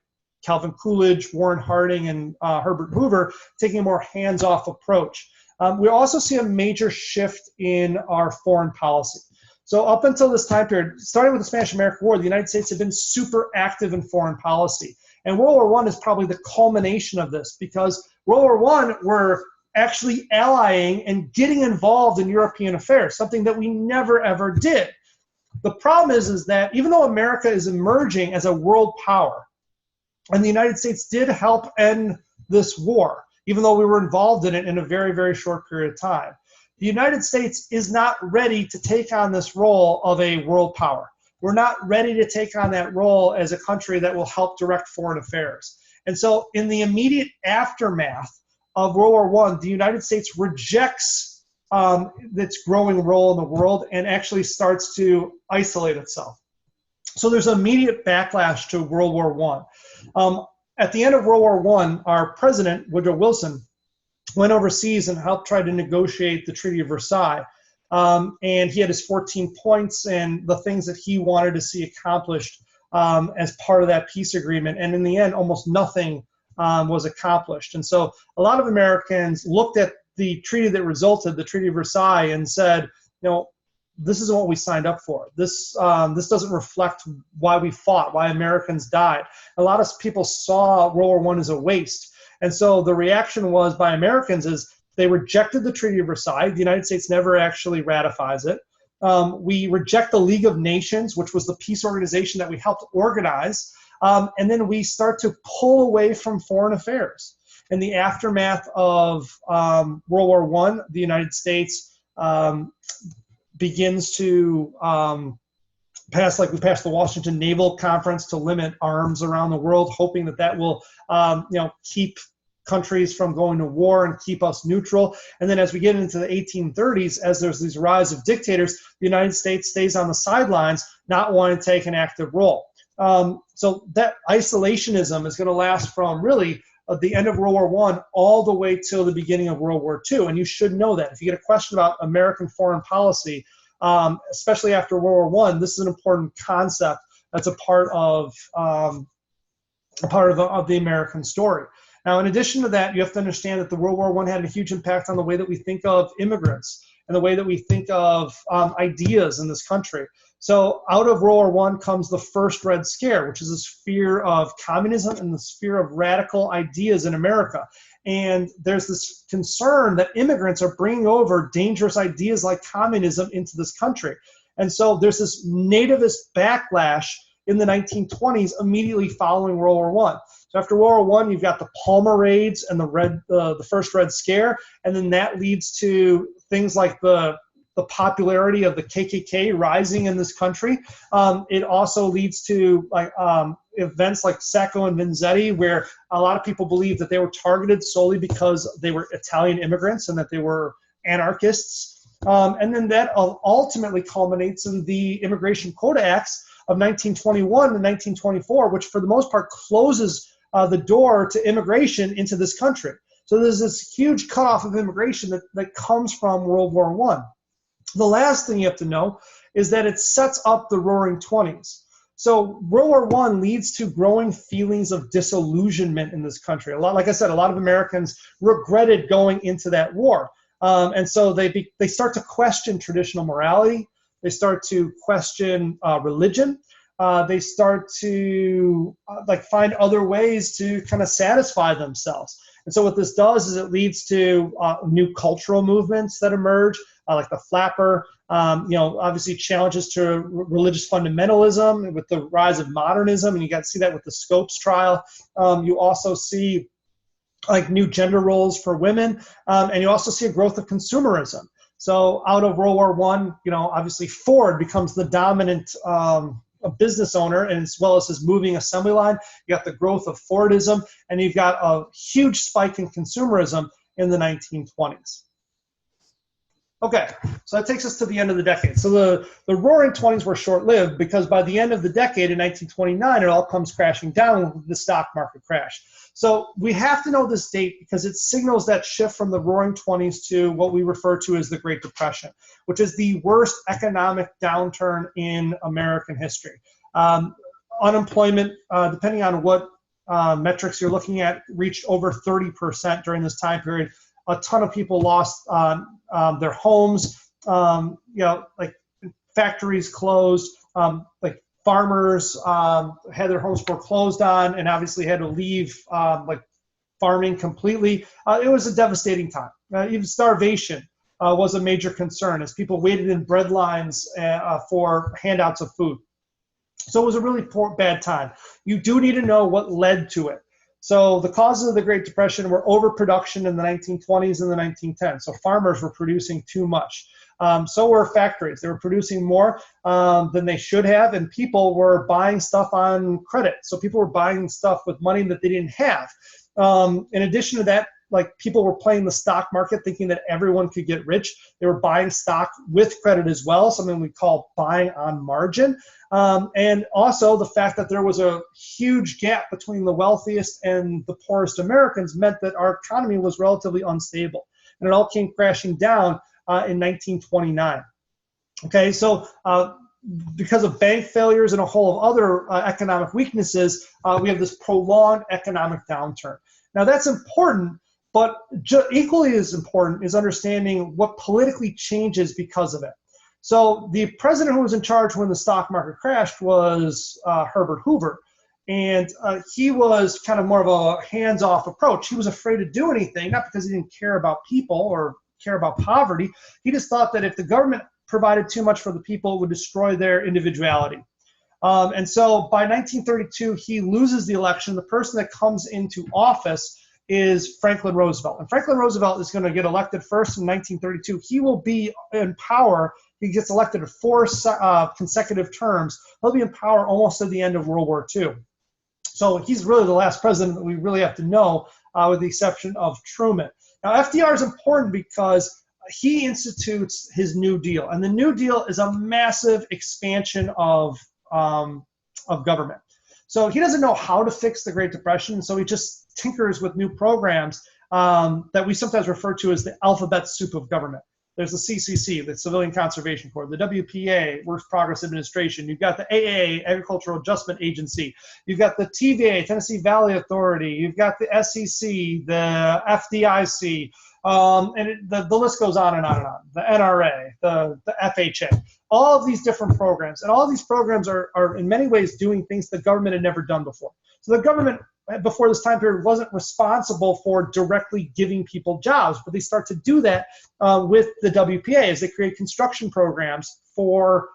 Calvin Coolidge, Warren Harding, and Herbert Hoover taking a more hands-off approach. We also see a major shift in our foreign policy. So up until this time period, starting with the Spanish-American War, the United States had been super active in foreign policy. And World War I is probably the culmination of this, because World War I, we're actually allying and getting involved in European affairs, something that we never, ever did. The problem is that even though America is emerging as a world power, and the United States did help end this war, even though we were involved in it in a very, very short period of time, the United States is not ready to take on this role of a world power. We're not ready to take on that role as a country that will help direct foreign affairs. And so in the immediate aftermath of World War I, the United States rejects its growing role in the world and actually starts to isolate itself. So there's an immediate backlash to World War I. At the end of World War I, our president, Woodrow Wilson, went overseas and helped try to negotiate the Treaty of Versailles. And he had his 14 points and the things that he wanted to see accomplished as part of that peace agreement. And in the end, almost nothing was accomplished. And so a lot of Americans looked at the treaty that resulted, the Treaty of Versailles, and said, this isn't what we signed up for. This doesn't reflect why we fought, why Americans died. A lot of people saw World War I as a waste. And so the reaction was by Americans is they rejected the Treaty of Versailles. The United States never actually ratifies it. We reject the League of Nations, which was the peace organization that we helped organize. And then we start to pull away from foreign affairs. In the aftermath of World War I, the United States begins to pass the Washington Naval Conference to limit arms around the world, hoping that will keep countries from going to war and keep us neutral. And then as we get into the 1830s, as there's these rise of dictators, the United States stays on the sidelines, not wanting to take an active role. So that isolationism is going to last from really the end of World War I all the way till the beginning of World War II. And you should know that. If you get a question about American foreign policy, especially after World War I, this is an important concept that's a part of the American story. Now, in addition to that, you have to understand that the World War I had a huge impact on the way that we think of immigrants and the way that we think of ideas in this country. So out of World War I comes the first Red Scare, which is this fear of communism and this fear of radical ideas in America. And there's this concern that immigrants are bringing over dangerous ideas like communism into this country. And so there's this nativist backlash in the 1920s immediately following World War I. So after World War I, you've got the Palmer raids and the first Red Scare, and then that leads to things like the popularity of the KKK rising in this country. It also leads to events like Sacco and Vanzetti, where a lot of people believe that they were targeted solely because they were Italian immigrants and that they were anarchists. And then that ultimately culminates in the Immigration Quota Acts of 1921 and 1924, which for the most part closes the door to immigration into this country. So there's this huge cutoff of immigration that comes from World War I. The last thing you have to know is that it sets up the Roaring Twenties. So World War I leads to growing feelings of disillusionment in this country. Like I said, a lot of Americans regretted going into that war. And so they start to question traditional morality. They start to question religion. They start to find other ways to kind of satisfy themselves. And so what this does is it leads to new cultural movements that emerge, like the flapper, obviously challenges to religious fundamentalism with the rise of modernism, and you got to see that with the Scopes trial. You also see like new gender roles for women, and you also see a growth of consumerism. So out of World War I, obviously Ford becomes the dominant a business owner, and as well as his moving assembly line. You got the growth of Fordism, and you've got a huge spike in consumerism in the 1920s. Okay, so that takes us to the end of the decade. So the roaring 20s were short-lived, because by the end of the decade in 1929, it all comes crashing down with the stock market crash. So we have to know this date because it signals that shift from the roaring 20s to what we refer to as the Great Depression, which is the worst economic downturn in American history. Unemployment, depending on what metrics you're looking at, reached over 30% during this time period. A ton of people lost their homes, like factories closed, like farmers had their homes foreclosed on and obviously had to leave like farming completely. It was a devastating time. Even starvation was a major concern as people waited in bread lines for handouts of food. So it was a really bad time. You do need to know what led to it. So the causes of the Great Depression were overproduction in the 1920s and the 1910s. So farmers were producing too much. So were factories. They were producing more than they should have, and people were buying stuff on credit. So people were buying stuff with money that they didn't have. In addition to that, like people were playing the stock market thinking that everyone could get rich. They were buying stock with credit as well, something we call buying on margin. And also the fact that there was a huge gap between the wealthiest and the poorest Americans meant that our economy was relatively unstable. And it all came crashing down in 1929. Okay, so because of bank failures and a whole of other economic weaknesses, we have this prolonged economic downturn. Now that's important, but equally as important is understanding what politically changes because of it. So the president who was in charge when the stock market crashed was Herbert Hoover. And he was kind of more of a hands-off approach. He was afraid to do anything, not because he didn't care about people or care about poverty. He just thought that if the government provided too much for the people, it would destroy their individuality. And so by 1932, he loses the election. The person that comes into office is Franklin Roosevelt. And Franklin Roosevelt is going to get elected first in 1932. He will be in power. He gets elected to 4 consecutive terms. He'll be in power almost at the end of World War II. So he's really the last president that we really have to know, with the exception of Truman. Now, FDR is important because he institutes his New Deal. And the New Deal is a massive expansion of government. So he doesn't know how to fix the Great Depression, so he just tinkers with new programs that we sometimes refer to as the alphabet soup of government. There's the CCC, the Civilian Conservation Corps, the WPA, Works Progress Administration. You've got the AAA, Agricultural Adjustment Agency. You've got the TVA, Tennessee Valley Authority. You've got the SEC, the FDIC, and the list goes on and on and on. The NRA, the FHA, all of these different programs. And all of these programs are in many ways doing things the government had never done before. So the government before this time period wasn't responsible for directly giving people jobs, but they start to do that with the WPA as they create construction programs for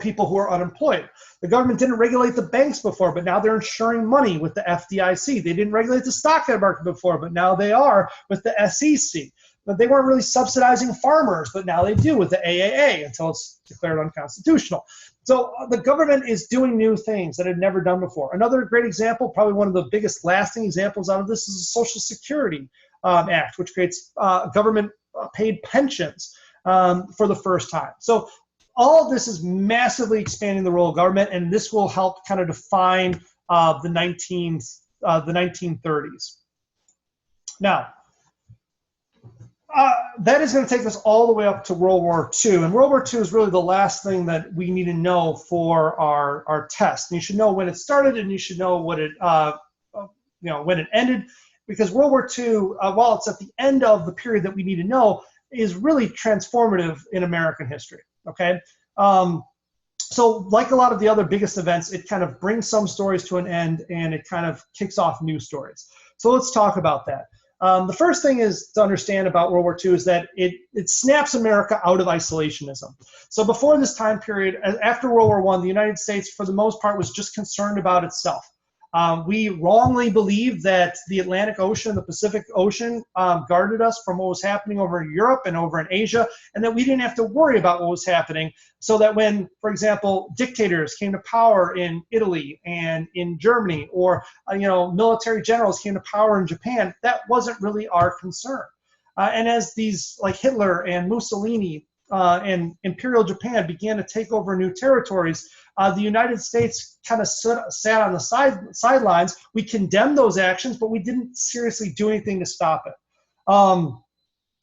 people who are unemployed. The government didn't regulate the banks before, but now they're insuring money with the FDIC. They didn't regulate the stock market before, but now they are with the SEC. But they weren't really subsidizing farmers, but now they do with the AAA until it's declared unconstitutional. So the government is doing new things that it had never done before. Another great example, probably one of the biggest lasting examples out of this, is the Social Security Act, which creates government-paid pensions for the first time. So all of this is massively expanding the role of government, and this will help kind of define the 1930s. Now, that is going to take us all the way up to World War II. And World War II is really the last thing that we need to know for our test. And you should know when it started, and you should know what it, when it ended, because World War II, while it's at the end of the period that we need to know, is really transformative in American history. Okay. So like a lot of the other biggest events, it kind of brings some stories to an end and it kind of kicks off new stories. So let's talk about that. The first thing is to understand about World War II is that it snaps America out of isolationism. So before this time period, after World War I, the United States, for the most part, was just concerned about itself. We wrongly believed that the Atlantic Ocean and the Pacific Ocean guarded us from what was happening over in Europe and over in Asia, and that we didn't have to worry about what was happening, so that when, for example, dictators came to power in Italy and in Germany, or military generals came to power in Japan, that wasn't really our concern. And as these like Hitler and Mussolini and Imperial Japan began to take over new territories, the United States kind of sat on the sidelines. We condemned those actions, but we didn't seriously do anything to stop it.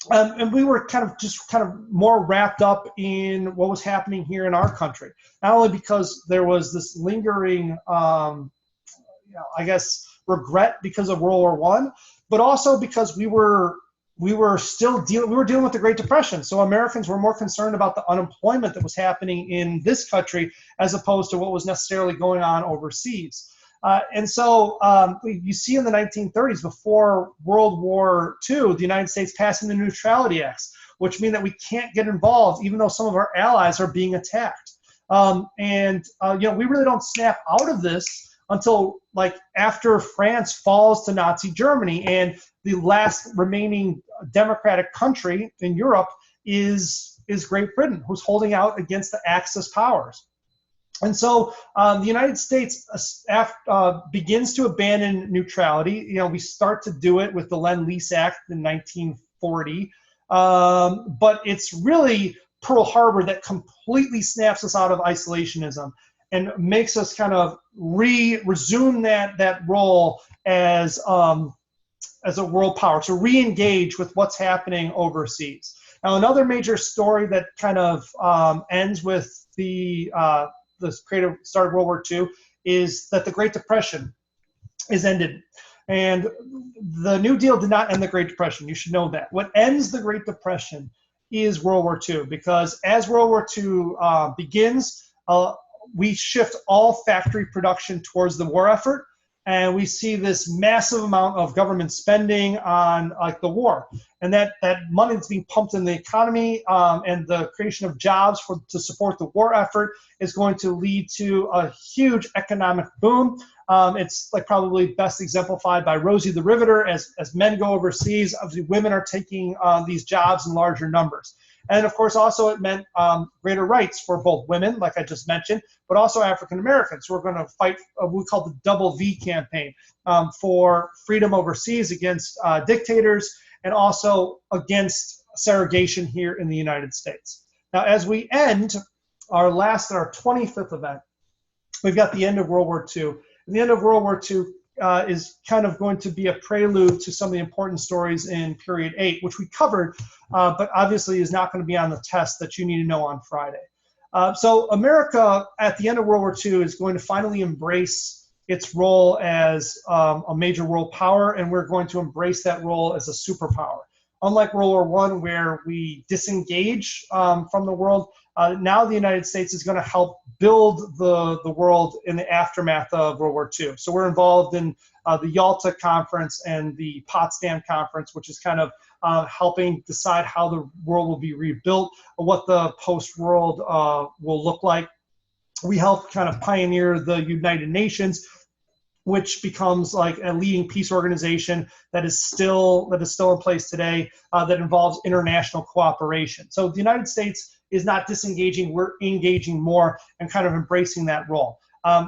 And we were kind of more wrapped up in what was happening here in our country. Not only because there was this lingering, regret because of World War I, but also because we were dealing with the Great Depression. So Americans were more concerned about the unemployment that was happening in this country as opposed to what was necessarily going on overseas. And so you see in the 1930s, before World War II, the United States passing the Neutrality Acts, which mean that we can't get involved even though some of our allies are being attacked. We really don't snap out of this until like after France falls to Nazi Germany, and the last remaining democratic country in Europe is Great Britain, who's holding out against the Axis powers. And so the United States begins to abandon neutrality. We start to do it with the Lend-Lease Act in 1940, but it's really Pearl Harbor that completely snaps us out of isolationism and makes us kind of resume that role as a world power, to re-engage with what's happening overseas. Now, another major story that kind of ends with the creative start of World War II is that the Great Depression is ended. And the New Deal did not end the Great Depression. You should know that. What ends the Great Depression is World War II, because as World War II begins, we shift all factory production towards the war effort, and we see this massive amount of government spending on the war, and that money that's being pumped in the economy and the creation of jobs to support the war effort is going to lead to a huge economic boom. It's probably best exemplified by Rosie the Riveter. As men go overseas, obviously women are taking these jobs in larger numbers. And of course, also it meant greater rights for both women, like I just mentioned, but also African Americans who are going to fight what we call the Double V campaign for freedom overseas against dictators and also against segregation here in the United States. Now, as we end our 25th event, we've got the end of World War II. And the end of World War II is kind of going to be a prelude to some of the important stories in period 8, which we covered, but obviously is not going to be on the test that you need to know on Friday. So America at the end of World War II is going to finally embrace its role as a major world power, and we're going to embrace that role as a superpower. Unlike World War I, where we disengage from the world, now the United States is going to help build the world in the aftermath of World War II. So we're involved in the Yalta Conference and the Potsdam Conference, which is kind of helping decide how the world will be rebuilt, what the post-world will look like. We help kind of pioneer the United Nations, which becomes like a leading peace organization that is still in place today, that involves international cooperation. So the United States is not disengaging, we're engaging more and kind of embracing that role.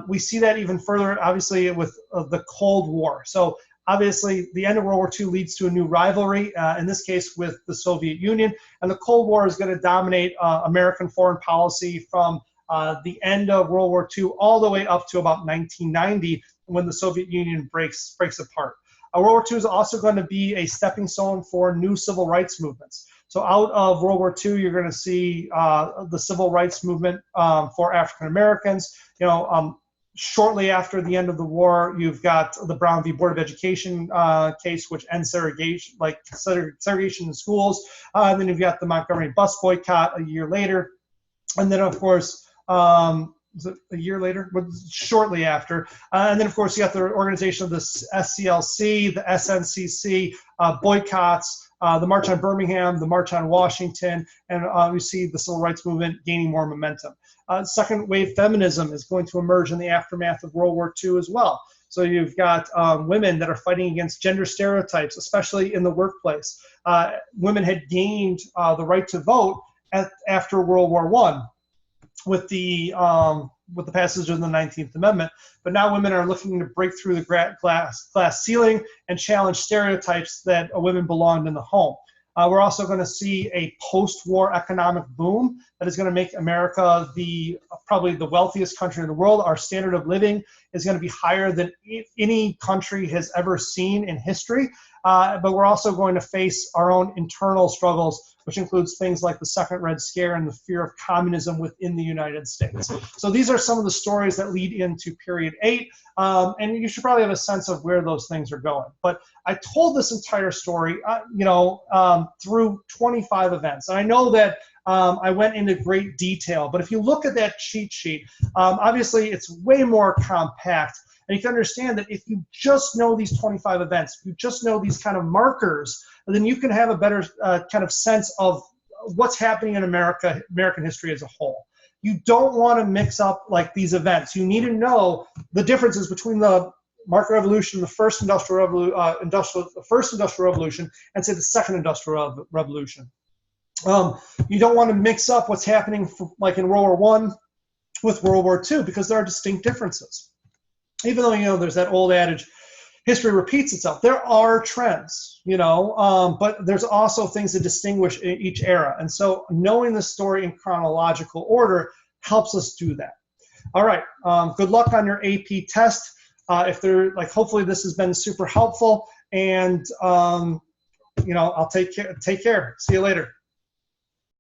We see that even further, obviously, with the Cold War. So obviously, the end of World War II leads to a new rivalry, in this case with the Soviet Union, and the Cold War is going to dominate American foreign policy from the end of World War II all the way up to about 1990, when the Soviet Union breaks apart. World War II is also going to be a stepping stone for new civil rights movements. So out of World War II, you're going to see the civil rights movement for African Americans. Shortly after the end of the war, you've got the Brown v. Board of Education case, which ends segregation in schools. And then you've got the Montgomery bus boycott a year later. And then, of course, Was it a year later? Shortly after. And then, of course, you got the organization of the SCLC, the SNCC, boycotts, the March on Birmingham, the March on Washington, and we see the civil rights movement gaining more momentum. Second wave feminism is going to emerge in the aftermath of World War II as well. So you've got women that are fighting against gender stereotypes, especially in the workplace. Women had gained the right to vote after World War I with the passage of the 19th Amendment. But now women are looking to break through the glass ceiling and challenge stereotypes that women belonged in the home. We're also going to see a post-war economic boom that is going to make America probably the wealthiest country in the world. Our standard of living is going to be higher than any country has ever seen in history. But we're also going to face our own internal struggles, which includes things like the Second Red Scare and the fear of communism within the United States. So these are some of the stories that lead into period 8, and you should probably have a sense of where those things are going. But I told this entire story, through 25 events. And I know that I went into great detail, but if you look at that cheat sheet, obviously it's way more compact. And you can understand that if you just know these 25 events, if you just know these kind of markers, then you can have a better kind of sense of what's happening in American history as a whole. You don't want to mix up like these events. You need to know the differences between the market revolution, the first industrial revolution, and say the second industrial revolution. You don't want to mix up what's happening like in World War I with World War II, because there are distinct differences. Even though, there's that old adage, history repeats itself. There are trends, but there's also things that distinguish each era. And so knowing the story in chronological order helps us do that. All right, good luck on your AP test. Hopefully this has been super helpful, and, I'll take care. See you later.